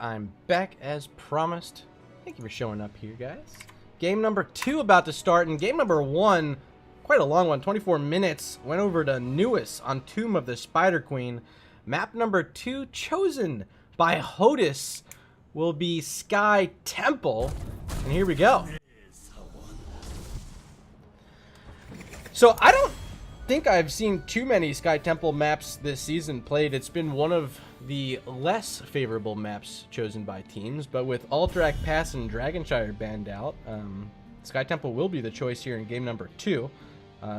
I'm back as promised. Thank you for showing up here, guys. Game number 2 about to start, and game number 1, quite a long one, 24 minutes, went over to NUES on Tomb of the Spider Queen. Map number 2, chosen by HOTUS, will be Sky Temple, and here we go. So I don't think I've seen too many Sky Temple maps this season played. It's been one of the less favorable maps chosen by teams, but with Alterac Pass and Dragonshire banned out, Sky Temple will be the choice here in game number 2.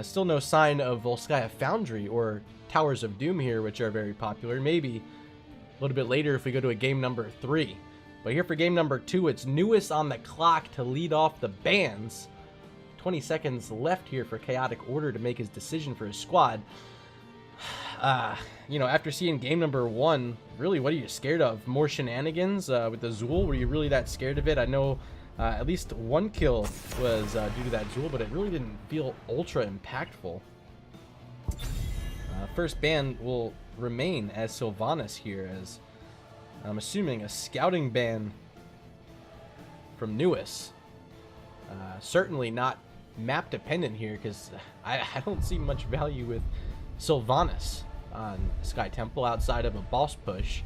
Still no sign of Volskaya Foundry or Towers of Doom here, which are very popular. Maybe a little bit later if we go to a game number 3. But here for game number 2, it's NUES on the clock to lead off the bans. 20 seconds left here for Chaotic Order to make his decision for his squad. You know, after seeing game number 1, really, what are you scared of? More shenanigans with the Zool? Were you really that scared of it? I know at least one kill was due to that Zool, but it really didn't feel ultra impactful. First ban will remain as Sylvanas here, as I'm assuming a scouting ban from NUES. Certainly not map dependent here, because I don't see much value with Sylvanas on Sky Temple outside of a boss push.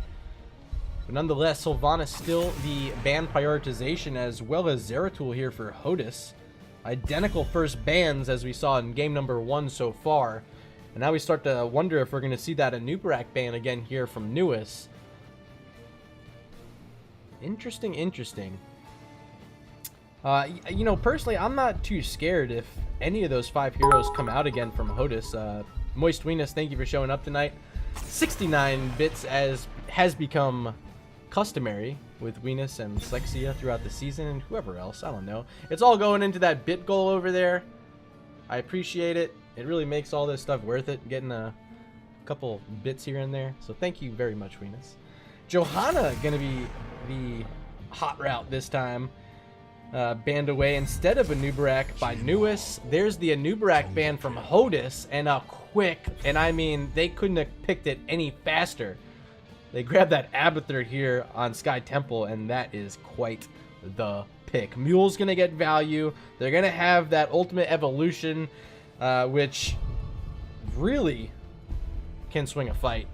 But nonetheless, Sylvanas still the ban prioritization, as well as Zeratul here for HOTUS. Identical first bans as we saw in game number 1 so far. And now we start to wonder if we're going to see that Anubarak ban again here from NUES. Interesting. You know, personally, I'm not too scared if any of those 5 heroes come out again from HOTUS. Moist Venus, thank you for showing up tonight. 69 bits, as has become customary with Venus and Slexia throughout the season, and whoever else, I don't know. It's all going into that bit goal over there. I appreciate it. It really makes all this stuff worth it, getting a couple bits here and there. So thank you very much, Venus. Johanna gonna be the hot route this time. Banned away instead of Anubarak by NUES. There's the Anubarak ban from HOTUS, and a quick, and I mean, they couldn't have picked it any faster. They grabbed that Abathur here on Sky Temple, and that is quite the pick. Mule's gonna get value. They're gonna have that ultimate evolution, which really can swing a fight.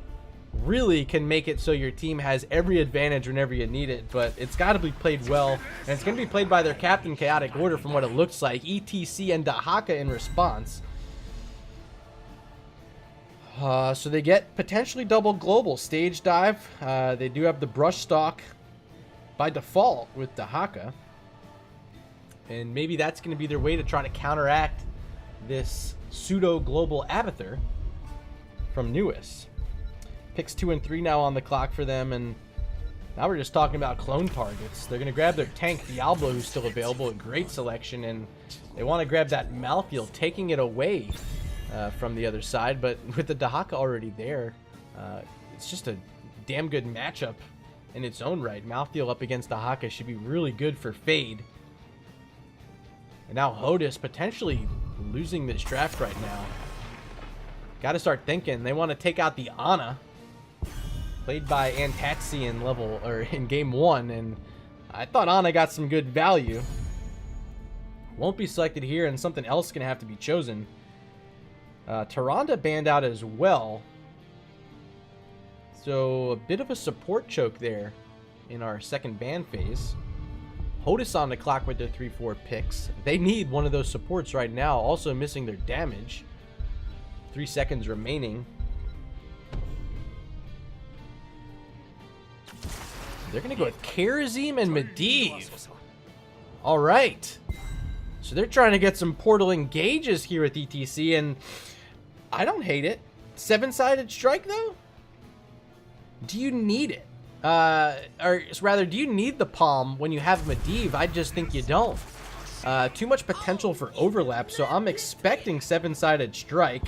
Really can make it so your team has every advantage whenever you need it, but it's got to be played well, and it's going to be played by their captain, Chaotic Order, from what it looks like. ETC and Dahaka in response. So they get potentially double global stage dive. They do have the brush stock by default with Dahaka, and maybe that's going to be their way to try to counteract this pseudo global Abathur from NUES. Picks 2 and 3 now on the clock for them, and now we're just talking about clone targets. They're going to grab their tank, Diablo, who's still available, a great selection, and they want to grab that Malthael, taking it away from the other side, but with the Dahaka already there, it's just a damn good matchup in its own right. Malthael up against Dahaka should be really good for Fade. And now HOTUS potentially losing this draft right now. Got to start thinking. They want to take out the Ana, played by Antatsi in game 1, and I thought Ana got some good value. Won't be selected here, and something else is going to have to be chosen. Tyrande banned out as well, so a bit of a support choke there in our second ban phase. HOTUS on the clock with their 3-4 picks. They need one of those supports right now, also missing their damage. 3 seconds remaining. They're going to go with Kharazim and Medivh. All right. So they're trying to get some portal engages here with ETC, and I don't hate it. 7-sided strike, though? Do you need it? Or rather, do you need the Palm when you have Medivh? I just think you don't. Too much potential for overlap, so I'm expecting 7-sided strike.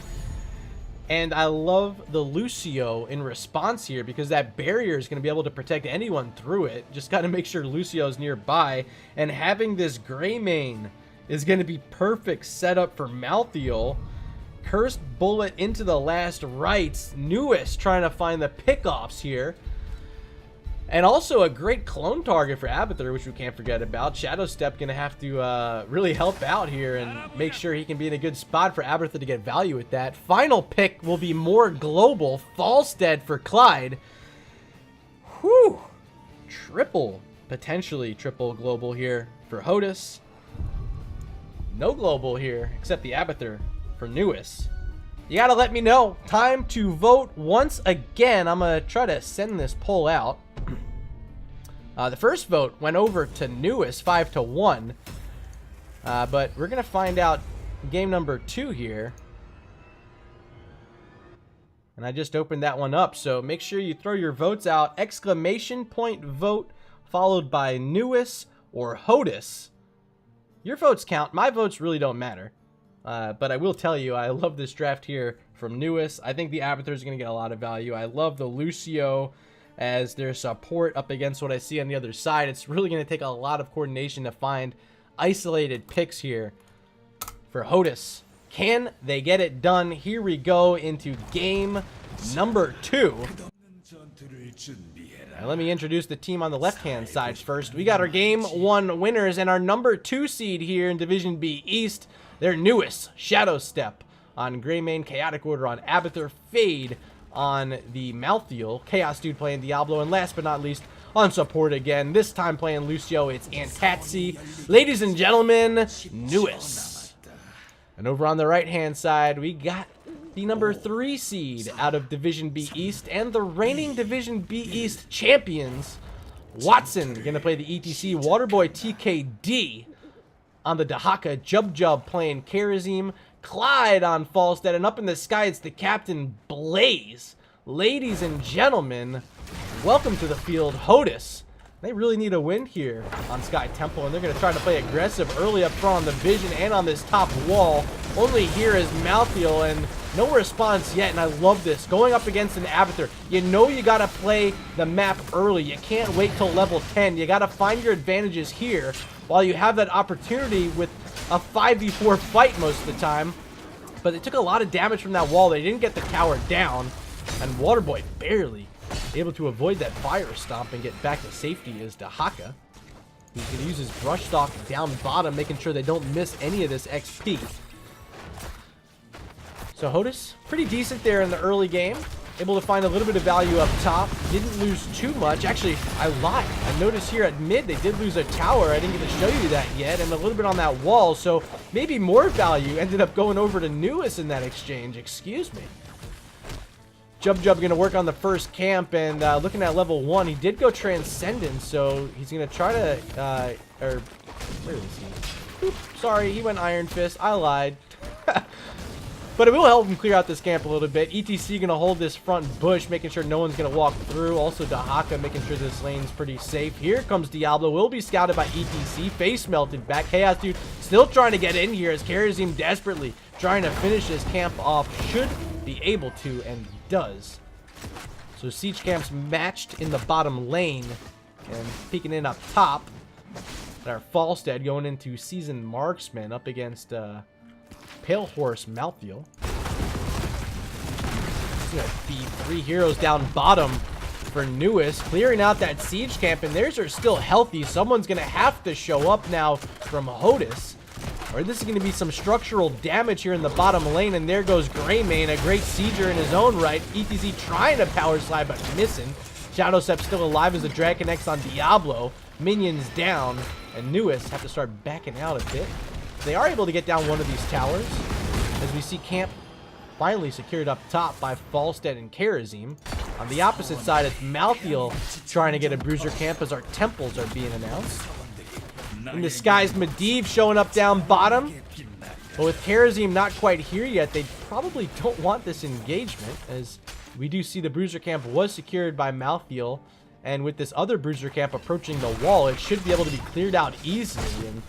And I love the Lucio in response here, because that barrier is going to be able to protect anyone through it. Just got to make sure Lucio's nearby. And having this Greymane is going to be perfect setup for Malthael. Cursed Bullet into the last rites. NUES trying to find the pickoffs here. And also a great clone target for Abathur, which we can't forget about. Shadow Step going to have to really help out here and make sure he can be in a good spot for Abathur to get value with that. Final pick will be more global. Falstead for Clyde. Whew. Potentially triple global here for HOTUS. No global here, except the Abathur for NUES. You gotta let me know. Time to vote once again. I'm gonna try to send this poll out. The first vote went over to NUES 5-1. But we're gonna find out game number 2 here. And I just opened that one up, so make sure you throw your votes out. Exclamation point vote followed by NUES or HOTUS. Your votes count. My votes really don't matter. But I will tell you, I love this draft here from NUES. I think the Abathur is going to get a lot of value. I love the Lucio as their support up against what I see on the other side. It's really going to take a lot of coordination to find isolated picks here for HOTUS. Can they get it done? Here we go into game number 2. Now, let me introduce the team on the left-hand side first. We got our game 1 winners and our number 2 seed here in Division B East. They're NUES, Shadow Step on Greymane, Chaotic Order on Abathur, Fade on the Malthael, Chaos Dude playing Diablo, and last but not least, on support again, this time playing Lucio, it's Antatsi. Ladies and gentlemen, NUES. And over on the right-hand side, we got the number 3 seed out of Division B East and the reigning Division B East champions, Watson, going to play the ETC, Waterboy TKD on the Dahaka, Jub playing Karazim, Clyde on Falstead, and up in the sky, it's the Captain Blaze. Ladies and gentlemen, welcome to the field, HOTUS. They really need a win here on Sky Temple, and they're going to try to play aggressive early up front on the Vision and on this top wall. Only here is Malthael, and no response yet, and I love this. Going up against an Abathur, you know you got to play the map early. You can't wait till level 10. You got to find your advantages here while you have that opportunity with a 5v4 fight most of the time. But they took a lot of damage from that wall. They didn't get the tower down, and Waterboy barely able to avoid that fire stomp and get back to safety is Dahaka. He's going to use his brush stalk down bottom, making sure they don't miss any of this XP. So HOTUS, pretty decent there in the early game. Able to find a little bit of value up top. Didn't lose too much. Actually, I lied. I noticed here at mid they did lose a tower. I didn't get to show you that yet. And a little bit on that wall. So maybe more value ended up going over to NUES in that exchange. Excuse me. Jub going to work on the first camp. And looking at level 1, he did go Transcendence. So he's going to try to... where is he? Oop, sorry, he went Iron Fist. I lied. But it will help him clear out this camp a little bit. ETC going to hold this front bush, making sure no one's going to walk through. Also Dahaka making sure this lane's pretty safe. Here comes Diablo. Will be scouted by ETC. Face melted back. Chaos Dude still trying to get in here as Karazim desperately trying to finish his camp off. Should be able to, and does. So Siege camps matched in the bottom lane. And peeking in up top. Our Falstead going into Seasoned Marksman up against... Pale Horse Malthael. Be 3 heroes down bottom for NUES, clearing out that siege camp, and theirs are still healthy. Someone's gonna have to show up now from HOTUS, or this is gonna be some structural damage here in the bottom lane. And there goes Greymane, a great sieger in his own right. ETC trying to power slide but missing. Shadow Step still alive as the Dragon X on Diablo. Minions down, and NUES have to start backing out a bit. They are able to get down one of these towers, as we see camp finally secured up top by Falstead and Karazim. On the opposite side, it's Malthael trying to get a bruiser camp as our temples are being announced. In the skies, Medivh showing up down bottom. But with Karazim not quite here yet, they probably don't want this engagement, as we do see the bruiser camp was secured by Malthael. And with this other bruiser camp approaching the wall, it should be able to be cleared out easily. And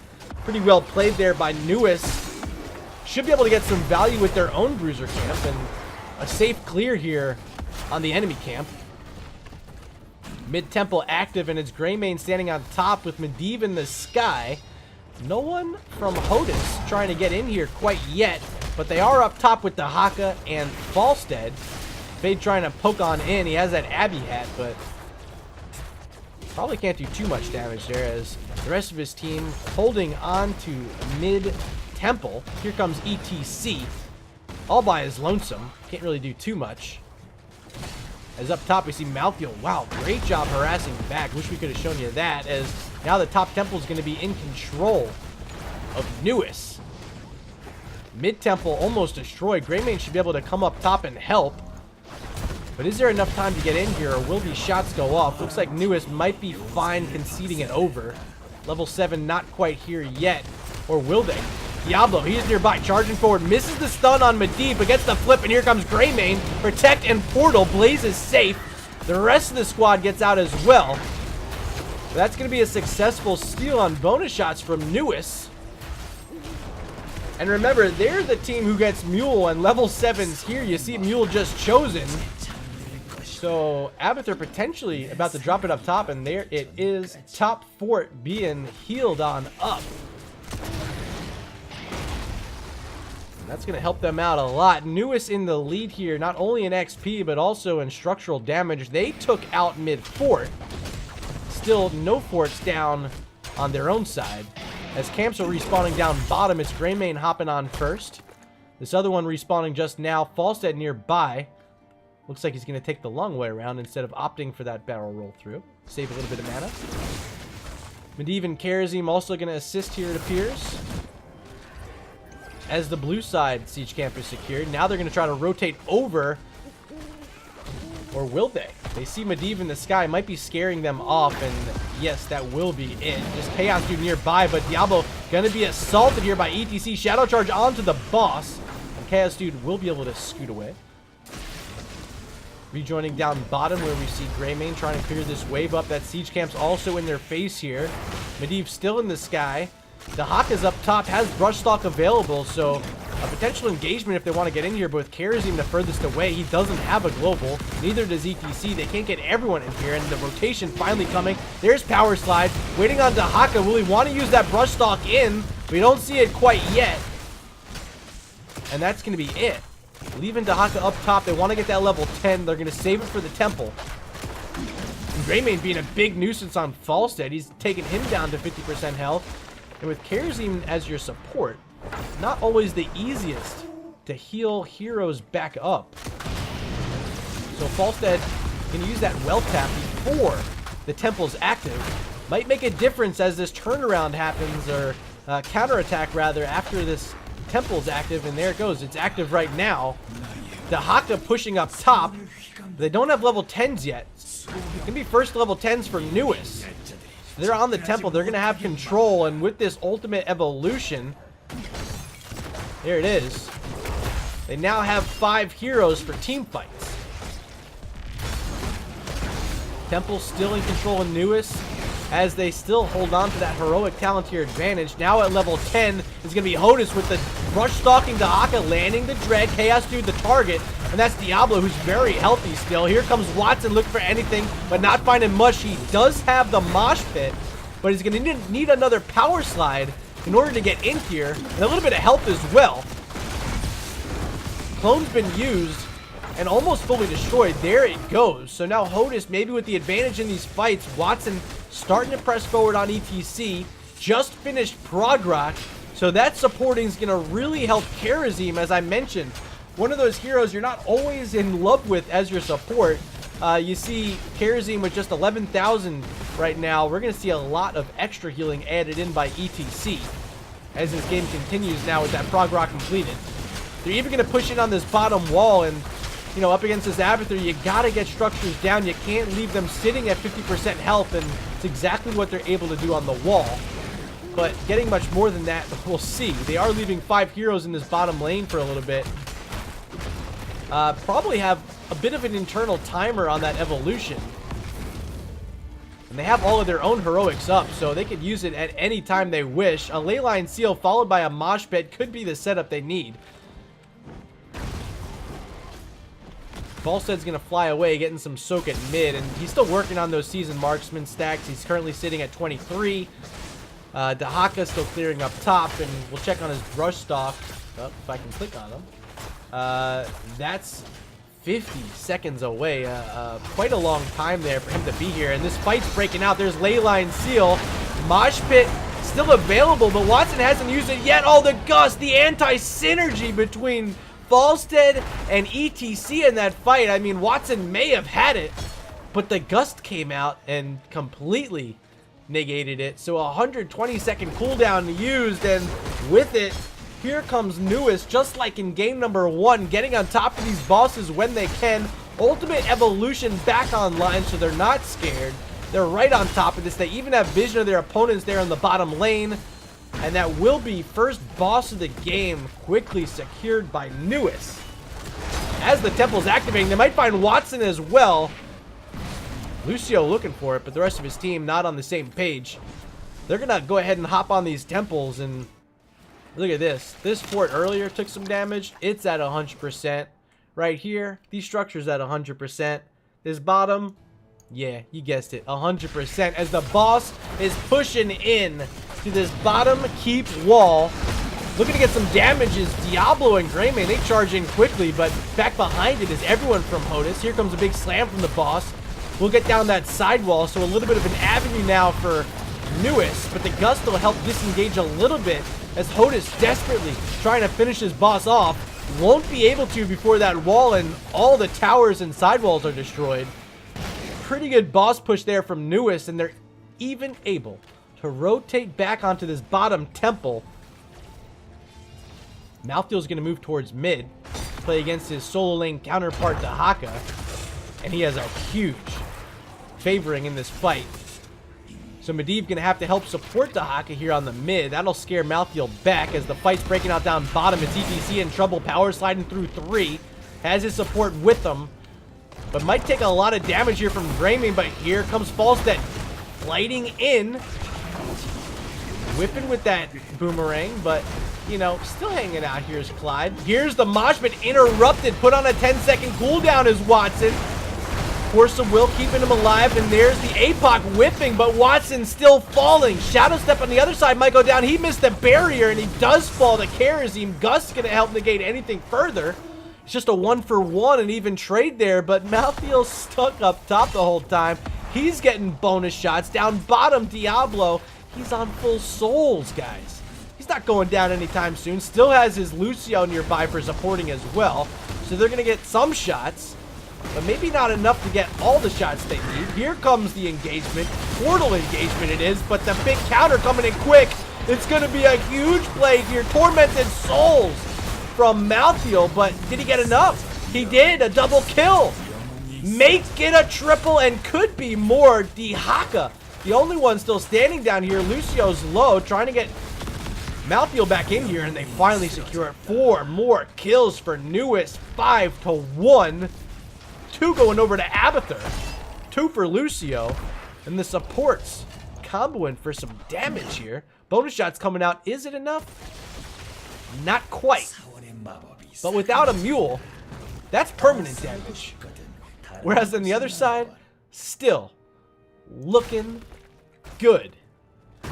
pretty well played there by NUES. Should be able to get some value with their own bruiser camp, and a safe clear here on the enemy camp. Mid-temple active, and it's Greymane standing on top with Medivh in the sky. No one from HOTUS trying to get in here quite yet, but they are up top with Dahaka and Falstead. Fade trying to poke on in. He has that Abbey hat, but Probably can't do too much damage there as the rest of his team holding on to mid temple. Here comes ETC. All by his lonesome. Can't really do too much. As up top we see Malthiel. Wow, great job harassing back. Wish we could have shown you that, as now the top temple is going to be in control of NUES. Mid temple almost destroyed. Greymane should be able to come up top and help. But is there enough time to get in here, or will these shots go off? Looks like NUES might be fine conceding it over. Level 7 not quite here yet. Or will they? Diablo, he's nearby, charging forward, misses the stun on Medivh, but gets the flip, and here comes Greymane. Protect and Portal. Blaze is safe. The rest of the squad gets out as well. That's going to be a successful steal on bonus shots from NUES. And remember, they're the team who gets Mule, and level 7's here. You see Mule just chosen. So Abathur potentially about to drop it up top, and there it is. Top fort being healed on up. And that's going to help them out a lot. NUES in the lead here, not only in XP, but also in structural damage. They took out mid-fort. Still, no forts down on their own side. As camps are respawning down bottom, it's Greymane hopping on first. This other one respawning just now. Falstead nearby. Looks like he's going to take the long way around instead of opting for that barrel roll through. Save a little bit of mana. Medivh and Karazim also going to assist here, it appears. As the blue side siege camp is secured, now they're going to try to rotate over. Or will they? They see Medivh in the sky, might be scaring them off, and yes, that will be it. Just Chaos Dude nearby, but Diablo going to be assaulted here by ETC. Shadow Charge onto the boss, and Chaos Dude will be able to scoot away. Rejoining down bottom where we see Greymane trying to clear this wave up. That siege camp's also in their face here. Medivh still in the sky. The Haka's up top, has Brushstock available, so a potential engagement if they want to get in here, but with Karazim the furthest away, he doesn't have a global. Neither does ETC. They can't get everyone in here, and the rotation finally coming. There's Power Slide. Waiting on Dahaka. Will he want to use that Brushstock in? We don't see it quite yet. And that's going to be it. Leaving Dahaka up top. They want to get that level 10. They're going to save it for the temple. And Greymane being a big nuisance on Falstead. He's taking him down to 50% health. And with Karazim as your support, not always the easiest to heal heroes back up. So Falstead going to use that well tap before the temple's active. Might make a difference as this turnaround happens, or counterattack rather, after this temple's active. And there it goes. It's active right now. The Haka pushing up top. They don't have level 10s yet. It's going to be first level 10s for NUES. They're on the temple. They're going to have control. And with this ultimate evolution, there it is. They now have 5 heroes for team fights. Temple still in control of NUES as they still hold on to that heroic talent here advantage. Now at level 10 is going to be HOTUS with the rush stalking Dahaka, landing the Dread. Chaos Dude the target. And that's Diablo, who's very healthy still. Here comes Watson, looking for anything, but not finding much. He does have the mosh pit, but he's going to need another power slide in order to get in here. And a little bit of health as well. Clone's been used and almost fully destroyed. There it goes. So now HOTUS, maybe with the advantage in these fights. Watson starting to press forward on ETC. Just finished Progrock. So that supporting is going to really help Karazim, as I mentioned. One of those heroes you're not always in love with as your support. You see Karazim with just 11,000 right now. We're going to see a lot of extra healing added in by ETC as this game continues now with that Progrock completed. They're even going to push in on this bottom wall, and you know, up against this Abathur, you got to get structures down. You can't leave them sitting at 50% health, and it's exactly what they're able to do on the wall. But getting much more than that, we'll see. They are leaving 5 heroes in this bottom lane for a little bit. Probably have a bit of an internal timer on that evolution. And they have all of their own heroics up, so they could use it at any time they wish. A Leyline Seal followed by a Mosh Pit could be the setup they need. Falstead's going to fly away, getting some soak at mid, and he's still working on those Seasoned Marksman stacks. He's currently sitting at 23. Dahaka still clearing up top, and we'll check on his Brushstock. Oh, if I can click on him. That's 50 seconds away. Quite a long time there for him to be here. And this fight's breaking out. There's Leyline Seal. Mosh Pit still available, but Watson hasn't used it yet. Oh, the Gust, the anti-synergy between Falstead and ETC in that fight. I mean, Watson may have had it, but the Gust came out and completely negated it. So 120-second cooldown used, and with it, here comes NUES, just like in game number 1, getting on top of these bosses when they can. Ultimate Evolution back online, so they're not scared. They're right on top of this. They even have vision of their opponents there in the bottom lane. And that will be first boss of the game, quickly secured by NUES. As the temple's activating, they might find Watson as well. Lucio looking for it, but the rest of his team not on the same page. They're going to go ahead and hop on these temples, and look at this. This fort earlier took some damage. It's at 100%. Right here, these structures at 100%. This bottom, yeah, you guessed it, 100%. As the boss is pushing in to this bottom keep wall, looking to get some damage is Diablo and Greymane. They charge in quickly, but back behind it is everyone from HOTUS. Here comes a big slam from the boss. We'll get down that sidewall, so a little bit of an avenue now for NUES, but the Gust will help disengage a little bit as HOTUS desperately trying to finish his boss off. Won't be able to before that wall and all the towers and sidewalls are destroyed. Pretty good boss push there from NUES, and they're even able to rotate back onto this bottom temple. Malthael's going to move towards mid, play against his solo lane counterpart Dahaka, and he has a huge favoring in this fight. So Medivh going to have to help support Dahaka here on the mid. That'll scare Malthael back as the fight's breaking out down bottom. It's ETC in trouble, power sliding through 3, has his support with him, but might take a lot of damage here from Greymane. But here comes Falstead gliding in, whipping with that boomerang, but you know, still hanging out. Here's Clyde. Here's the mosh pit interrupted, put on a 10-second cooldown as Watson. Force of Will keeping him alive, and there's the APOC whipping, but Watson still falling. Shadow Step on the other side might go down. He missed the barrier, and he does fall to Kharazim. Gust's going to help negate anything further. It's just a 1-for-1 and even trade there, but Malthael's stuck up top the whole time. He's getting bonus shots. Down bottom, Diablo, he's on full souls, guys. He's not going down anytime soon. Still has his Lucio nearby for supporting as well, so they're going to get some shots, but maybe not enough to get all the shots they need. Here comes the engagement. Portal engagement it is, but the big counter coming in quick. It's going to be a huge play here. Tormented Souls from Malthael, but did he get enough? He did. A double kill. Make it a triple and could be more. Dahaka, the only one still standing down here. Lucio's low, trying to get Malthael back in here, and they finally secure it. 4 more kills for NUES. 5-1. 2 going over to Abathur, 2 for Lucio, and the supports comboing for some damage here. Bonus shots coming out. Is it enough? Not quite. But without a mule, that's permanent damage. Whereas on the other side, still looking good.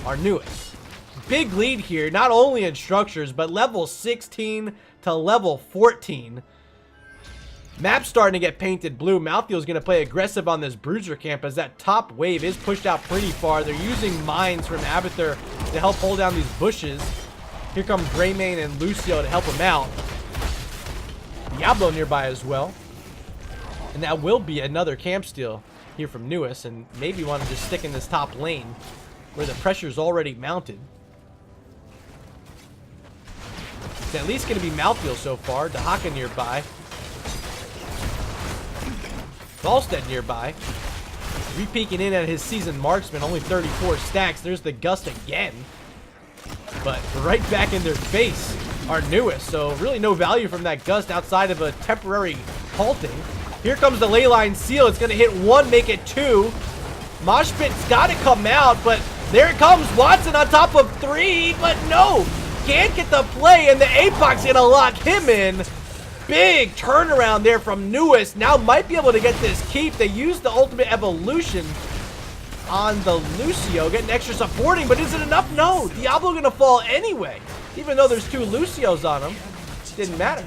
Our NUES. Big lead here, not only in structures, but level 16 to level 14. Map's starting to get painted blue. Malthael's going to play aggressive on this bruiser camp as that top wave is pushed out pretty far. They're using mines from Abathur to help hold down these bushes. Here come Greymane and Lucio to help him out. Diablo nearby as well. And that will be another camp steal here from NUES, and maybe want to just stick in this top lane where the pressure's already mounted. It's at least going to be Malthael so far. Dahaka nearby. Falstead nearby. Re-peeking in at his seasoned marksman. Only 34 stacks. There's the Gust again. But right back in their face are NUES. So really no value from that Gust outside of a temporary halting. Here comes the Leyline Seal. It's going to hit 1, make it 2. Mosh Pit's got to come out, but there it comes. Watson on top of 3, but no. Can't get the play, and the APOC's going to lock him in. Big turnaround there from NUES. Now might be able to get this keep. They used the ultimate evolution on the Lucio, getting extra supporting, but is it enough? No. Diablo gonna fall anyway. Even though there's 2 Lucios on him, didn't matter.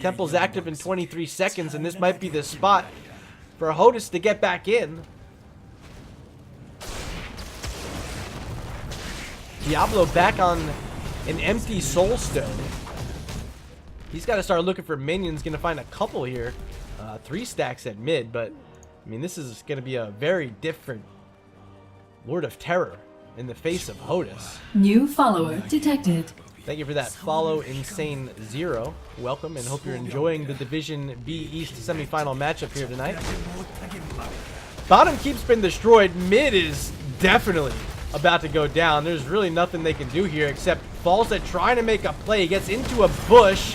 Temple's active in 23 seconds, and this might be the spot for HOTUS to get back in. Diablo back on an empty Soul Stone. He's got to start looking for minions. Going to find a couple here. 3 stacks at mid, but I mean, this is going to be a very different Lord of Terror in the face of HOTUS. New follower detected. Thank you for that follow, Insane Zero. Welcome, and hope you're enjoying the Division B East semifinal matchup here tonight. Bottom keeps been destroyed. Mid is definitely about to go down. There's really nothing they can do here except Falls trying to make a play. He gets into a bush.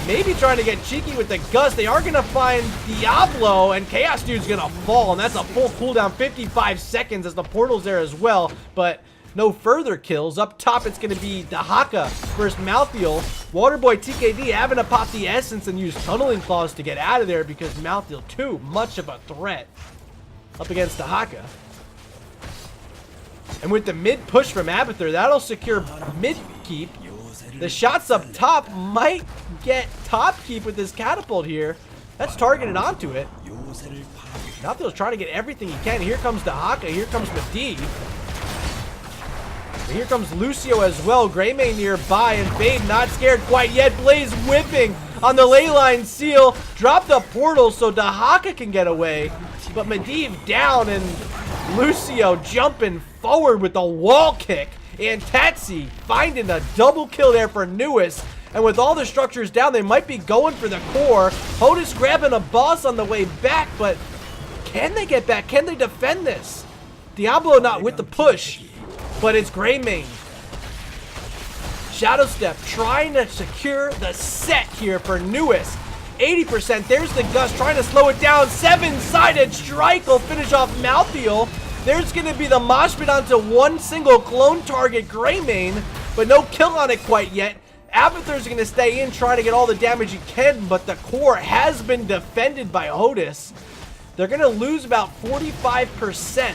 Maybe trying to get cheeky with the Gust. They are going to find Diablo, and Chaos Dude's going to fall, and that's a full cooldown, 55 seconds as the portal's there as well, but no further kills. Up top, it's going to be Dahaka versus Malthael. Waterboy TKD having to pop the Essence and use Tunneling Claws to get out of there because Malthael too much of a threat up against Dahaka. And with the mid push from Abathur, that'll secure mid keep. The shots up top might get top keep with this catapult here. That's targeted onto it. Malthael's trying to get everything he can. Here comes Dahaka. Here comes Medivh. And here comes Lucio as well. Greymane nearby, and Fade not scared quite yet. Blaze whipping on the leyline seal. Drop the portal so Dahaka can get away. But Medivh down, and Lucio jumping forward with the wall kick. And Tatsi finding a double kill there for NUES. And with all the structures down, they might be going for the core. HOTUS grabbing a boss on the way back, but can they get back? Can they defend this? Diablo not with the push, but it's Greymane. Shadow Step trying to secure the set here for NUES. 80%, there's the Gust trying to slow it down. 7-sided strike will finish off Malthael. There's going to be the mosh pit onto one single clone target, Greymane, but no kill on it quite yet. Abathur's going to stay in, trying to get all the damage he can, but the core has been defended by HOTUS. They're going to lose about 45%,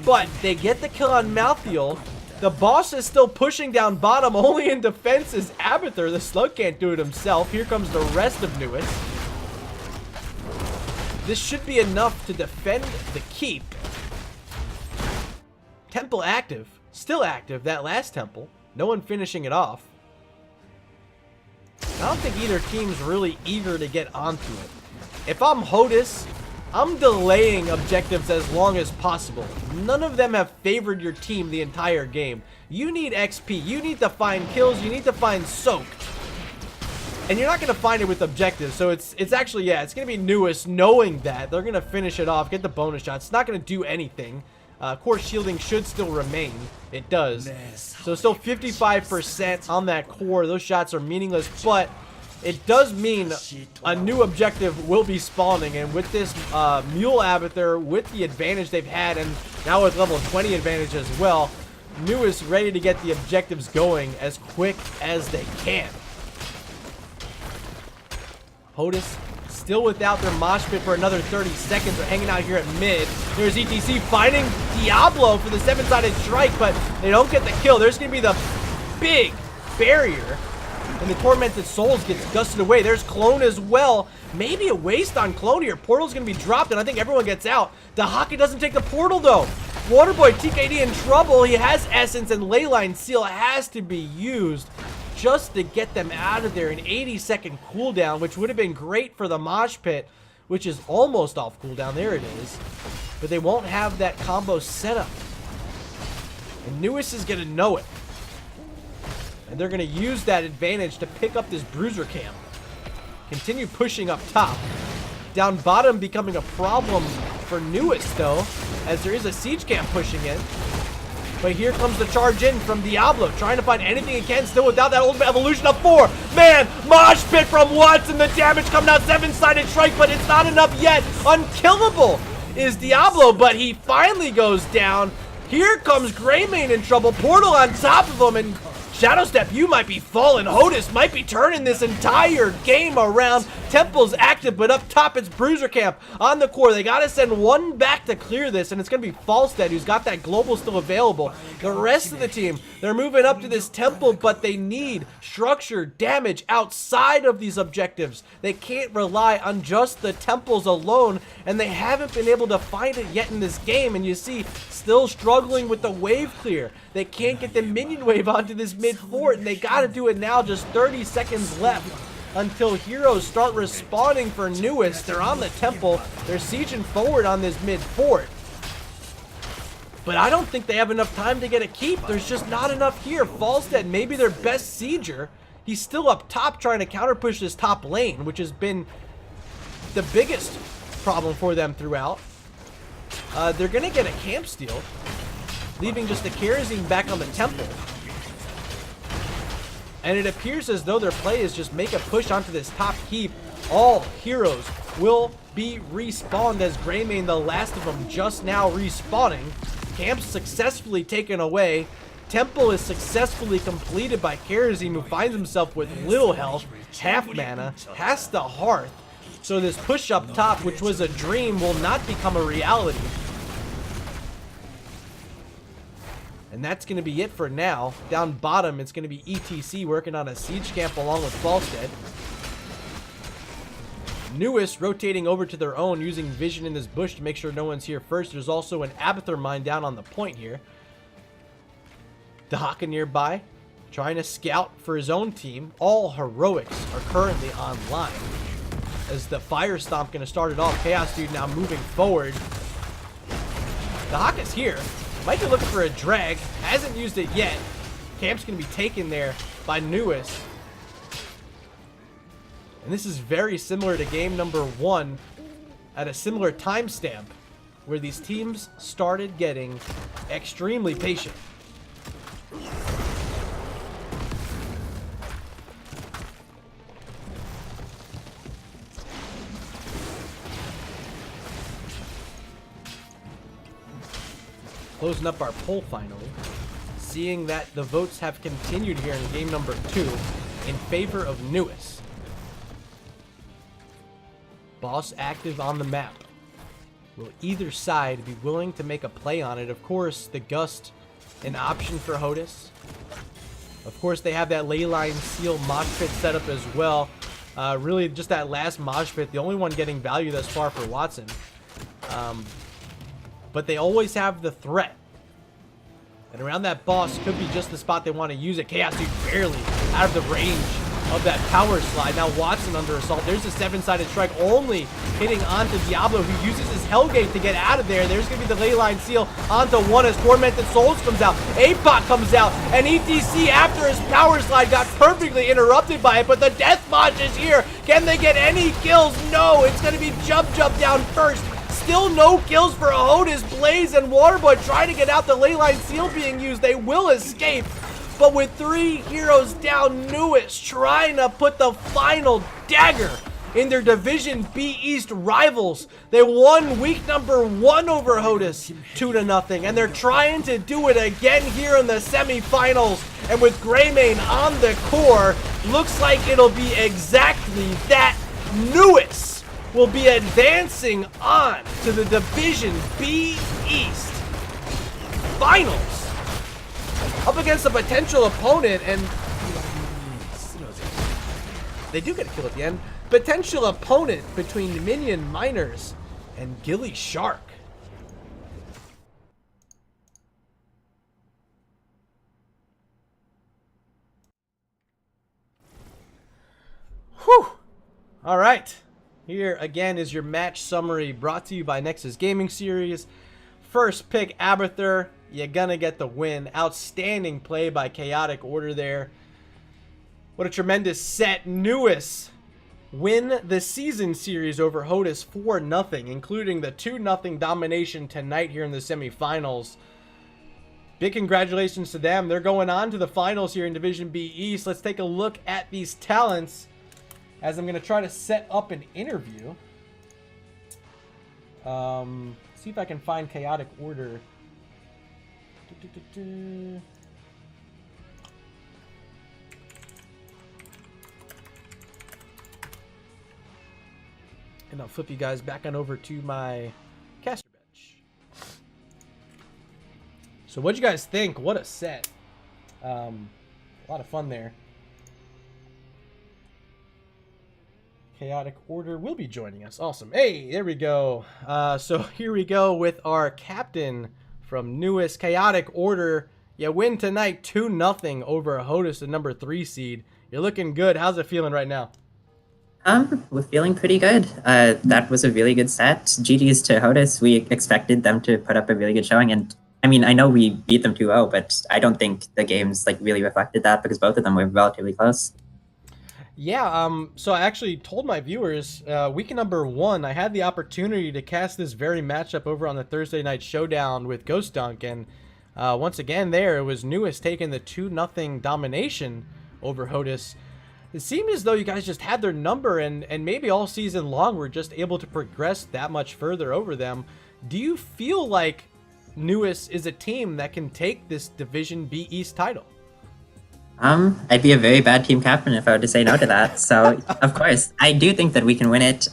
but they get the kill on Malthael. The boss is still pushing down bottom. Only in defense is Abathur. The Slug can't do it himself. Here comes the rest of NUES. This should be enough to defend the keep. Temple active. Still active, that last temple. No one finishing it off. I don't think either team's really eager to get onto it. If I'm HOTUS, I'm delaying objectives as long as possible. None of them have favored your team the entire game. You need XP. You need to find kills. You need to find soak. And you're not going to find it with objectives. So it's actually, yeah, it's going to be NUES knowing that. They're going to finish it off, get the bonus shots. It's not going to do anything. Core shielding should still remain. It does. So still 55% on that core. Those shots are meaningless, but it does mean a new objective will be spawning. And with this Mule Abathur, with the advantage they've had, and now with level 20 advantage as well, NUES ready to get the objectives going as quick as they can. HOTUS still without their mosh pit for another 30 seconds. They're hanging out here at mid. There's ETC finding Diablo for the 7-sided strike, but they don't get the kill. There's going to be the big barrier, and the Tormented Souls gets gusted away. There's Clone as well. Maybe a waste on Clone here. Portal's going to be dropped, and I think everyone gets out. Dahaka doesn't take the portal, though. Waterboy TKD in trouble. He has Essence, and Leyline Seal has to be used just to get them out of there. An 80-second cooldown, which would have been great for the mosh pit, which is almost off cooldown. There it is. But they won't have that combo set up. And NUES is going to know it. And they're going to use that advantage to pick up this bruiser camp. Continue pushing up top. Down bottom becoming a problem for NUES, though, as there is a siege camp pushing in. But here comes the charge in from Diablo, trying to find anything he can, still without that ultimate evolution of 4. Man, mosh pit from Watson, the damage coming out, 7-sided strike, but it's not enough yet. Unkillable is Diablo, but he finally goes down. Here comes Greymane in trouble, portal on top of him, and Shadow Step, you might be falling. HOTUS might be turning this entire game around. Temple's active, but up top it's Bruiser Camp on the core. They got to send one back to clear this, and it's going to be Falstead who's got that global still available. The rest of the team, they're moving up to this Temple, but they need structure damage outside of these objectives. They can't rely on just the Temples alone, and they haven't been able to find it yet in this game. And you see, still struggling with the wave clear. They can't get the minion wave onto this mid fort, and they got to do it now. Just 30 seconds left until heroes start respawning for NUES. They're on the Temple. They're sieging forward on this mid fort. But I don't think they have enough time to get a keep. There's just not enough here. Falstead, maybe their best sieger. He's still up top trying to counter push this top lane, which has been the biggest problem for them throughout. They're going to get a camp steal, leaving just the Kerosene back on the Temple. And it appears as though their play is just make a push onto this top keep. All heroes will be respawned as Greymane, the last of them, just now respawning. Camp successfully taken away. Temple is successfully completed by Kerosene, who finds himself with little health, half mana, has the Hearth. So this push up top, which was a dream, will not become a reality. And that's going to be it for now. Down bottom, it's going to be ETC working on a siege camp along with Falstead. NUES rotating over to their own, using vision in this bush to make sure no one's here first. There's also an Abathur mine down on the point here. Dahaka nearby, trying to scout for his own team. All heroics are currently online. As the Fire Stomp going to start it off. Chaos Dude now moving forward. Dahaka's here. Might be looking for a drag. Hasn't used it yet. Camp's going to be taken there by NUES. And this is very similar to game number 1 at a similar timestamp, where these teams started getting extremely patient. Closing up our poll finally, seeing that the votes have continued here in game number 2 in favor of NUES. Boss active on the map. Will either side be willing to make a play on it? Of course, the Gust, an option for HOTUS. Of course, they have that Leyline Seal mosh pit set up as well. Really, just that last mosh pit, the only one getting value thus far for Watson. But they always have the threat. And around that boss could be just the spot they want to use it. Chaos Dude barely out of the range of that power slide. Now Watson under assault. There's a 7-sided strike only hitting onto Diablo, who uses his Hellgate to get out of there. There's going to be the Leyline Seal onto one as Tormented Souls comes out. APOC comes out. And ETC, after his power slide, got perfectly interrupted by it. But the Death Maj is here. Can they get any kills? No. It's going to be Jump down first. Still no kills for HOTUS. Blaze and Waterboy trying to get out. The Leyline Seal being used. They will escape. But with 3 heroes down, NUES trying to put the final dagger in their Division B East rivals. They won week number 1 over HOTUS 2-0. And they're trying to do it again here in the semifinals. And with Greymane on the core, looks like it'll be exactly that. NUES will be advancing on to the Division B East Finals, up against a potential opponent, and they do get a kill at the end. Potential opponent between Minion Miners and Gilly Shark. Whew. All right. Here again is your match summary brought to you by Nexus Gaming Series. First pick, Abathur. You're gonna get the win. Outstanding play by Chaotic Order there. What a tremendous set. NUES win the season series over HOTUS 4-0, including the 2-0 domination tonight here in the semifinals. Big congratulations to them. They're going on to the finals here in Division B East. Let's take a look at these talents, as I'm going to try to set up an interview. See if I can find Chaotic Order. and I'll flip you guys back on over to my caster bench. So what'd you guys think? What a set. A lot of fun there. Chaotic Order will be joining us. Awesome. Hey, there we go. So here we go with our captain from NUES, Chaotic Order. You win tonight 2-0 over HOTUS, the number 3 seed. You're looking good. How's it feeling right now? We're feeling pretty good. That was a really good set. GG's to HOTUS. We expected them to put up a really good showing, and I mean, I know we beat them 2-0, but I don't think the games really reflected that because both of them were relatively close. Yeah, so I actually told my viewers, week number 1, I had the opportunity to cast this very matchup over on the Thursday Night Showdown with Ghost Dunk, and once again there, it was NUES taking the 2-0 domination over HOTUS. It seemed as though you guys just had their number, and maybe all season long were just able to progress that much further over them. Do you feel like NUES is a team that can take this Division B East title? I'd be a very bad team captain if I were to say no to that. So, of course, I do think that we can win it.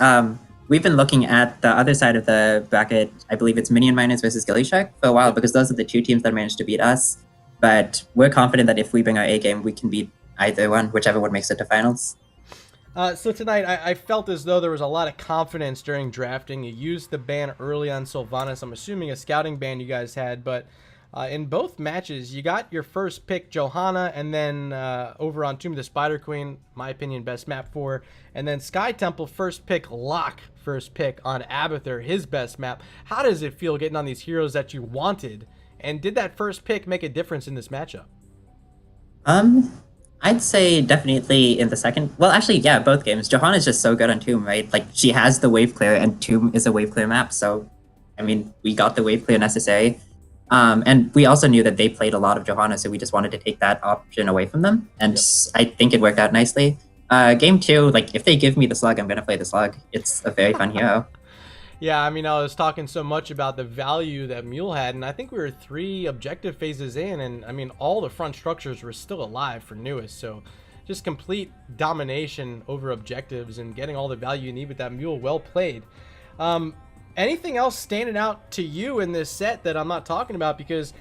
We've been looking at the other side of the bracket. I believe it's Minion Miners versus Ghillie Shark for a while because those are the 2 teams that managed to beat us. But we're confident that if we bring our A game, we can beat either one, whichever one makes it to finals. So tonight, I felt as though there was a lot of confidence during drafting. You used the ban early on Sylvanas. I'm assuming a scouting ban you guys had, but in both matches, you got your first pick, Johanna, and then over on Tomb of the Spider Queen, my opinion, best map for, and then Sky Temple, first pick, Locke, first pick on Abathur, his best map. How does it feel getting on these heroes that you wanted? And did that first pick make a difference in this matchup? I'd say definitely in the second. Well, actually, yeah, both games. Johanna's just so good on Tomb, right? Like, she has the wave clear, and Tomb is a wave clear map. So, I mean, we got the wave clear necessary. And we also knew that they played a lot of Johanna, so we just wanted to take that option away from them. And Yep. I think it worked out nicely. Game 2, if they give me the slug, I'm going to play the slug. It's a very fun hero. Yeah, I mean, I was talking so much about the value that Mule had, and I think we were 3 objective phases in, and I mean, all the front structures were still alive for NUES, so just complete domination over objectives and getting all the value you need with that Mule. Well played. Anything else standing out to you in this set that I'm not talking about? Because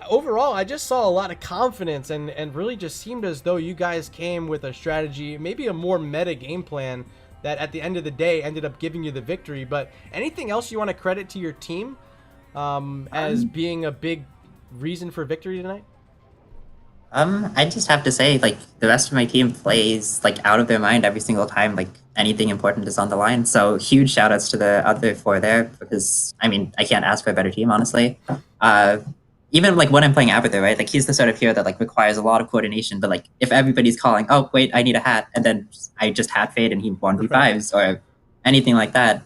overall, I just saw a lot of confidence and really just seemed as though you guys came with a strategy, maybe a more meta game plan that at the end of the day ended up giving you the victory. But anything else you want to credit to your team as being a big reason for victory tonight? I just have to say, the rest of my team plays out of their mind every single time anything important is on the line. So huge shout outs to the other 4 there because I mean I can't ask for a better team, honestly. Even when I'm playing Abathur, right? He's the sort of hero that requires a lot of coordination. But if everybody's calling, oh wait, I need a hat, and then I just hat fade and he 1v5s or anything like that,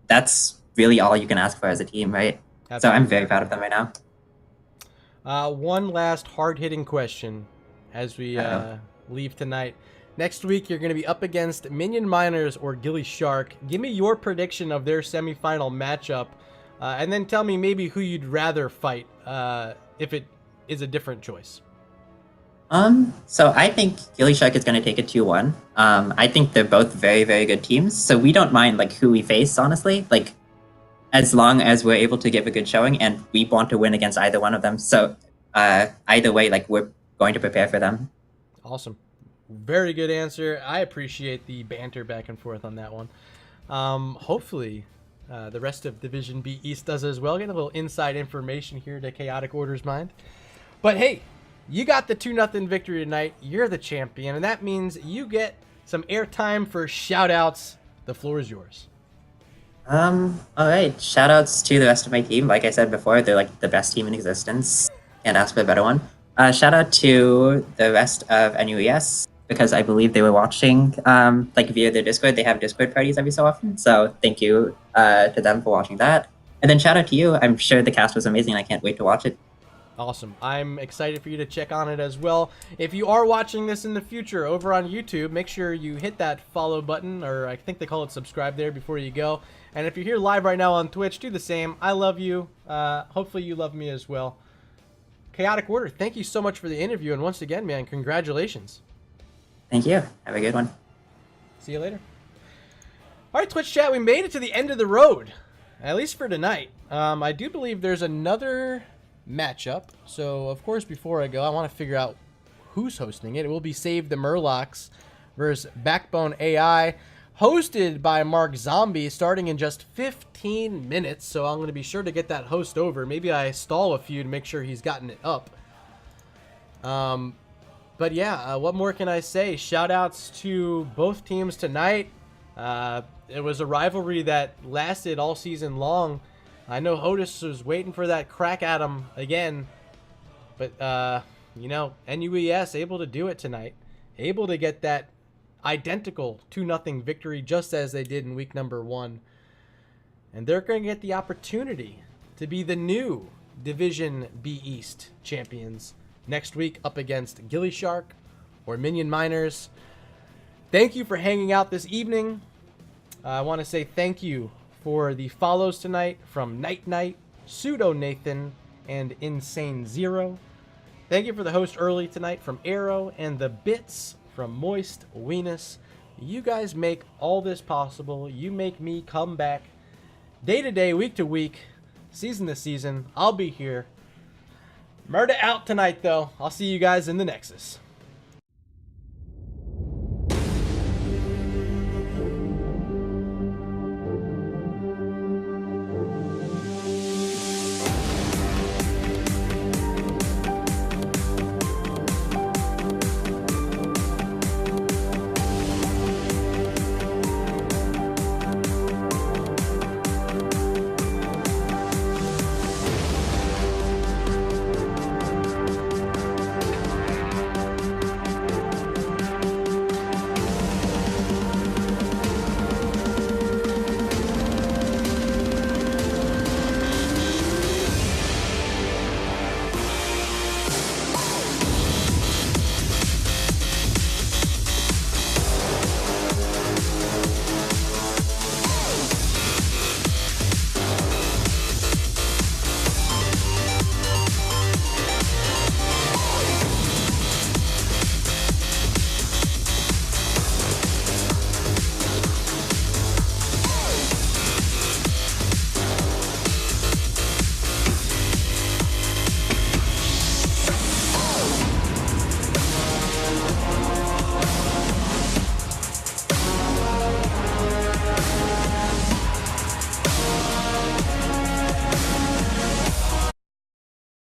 that's really all you can ask for as a team, right? Absolutely. So I'm very proud of them right now. One last hard-hitting question as we leave tonight. Next week, you're going to be up against Minion Miners or Ghillie Shark. Give me your prediction of their semifinal matchup, and then tell me maybe who you'd rather fight if it is a different choice. So I think Ghillie Shark is going to take it 2-1. I think they're both very, very good teams, so we don't mind who we face, honestly. As long as we're able to give a good showing, and we want to win against either one of them. So either way, we're going to prepare for them. Awesome. Very good answer. I appreciate the banter back and forth on that one. Hopefully the rest of Division B East does as well. Getting a little inside information here to Chaotic Order's mind. But hey, you got the 2-0 victory tonight. You're the champion, and that means you get some airtime for shout-outs. The floor is yours. All right. Shout outs to the rest of my team. Like I said before, they're the best team in existence. Can't ask for a better one. Shout out to the rest of NUES because I believe they were watching via their Discord. They have Discord parties every so often. So thank you to them for watching that. And then shout out to you. I'm sure the cast was amazing. I can't wait to watch it. Awesome. I'm excited for you to check on it as well. If you are watching this in the future over on YouTube, make sure you hit that follow button, or I think they call it subscribe there before you go. And if you're here live right now on Twitch, do the same. I love you. Hopefully you love me as well. Chaotic Order, thank you so much for the interview. And once again, man, congratulations. Thank you. Have a good one. See you later. All right, Twitch chat, we made it to the end of the road, at least for tonight. I do believe there's another matchup. So, of course, before I go, I want to figure out who's hosting it. It will be Save the Murlocs versus Backbone AI, hosted by Mark Zombie, starting in just 15 minutes. So I'm going to be sure to get that host over. Maybe I stall a few to make sure he's gotten it up. But yeah, what more can I say? Shout outs to both teams tonight. It was a rivalry that lasted all season long. I know HOTUS was waiting for that crack at him again. But, you know, NUES able to do it tonight. Able to get that identical 2-0 victory just as they did in week number 1. And they're going to get the opportunity to be the new Division B East champions next week up against Gilly Shark or Minion Miners. Thank you for hanging out this evening. I want to say thank you for the follows tonight from Night Night, Pseudo Nathan, and Insane Zero. Thank you for the host early tonight from Arrow and the bits from Moist Weenus. You guys make all this possible. You make me come back day to day, week to week, season to season. I'll be here. Murder out tonight, though. I'll see you guys in the Nexus.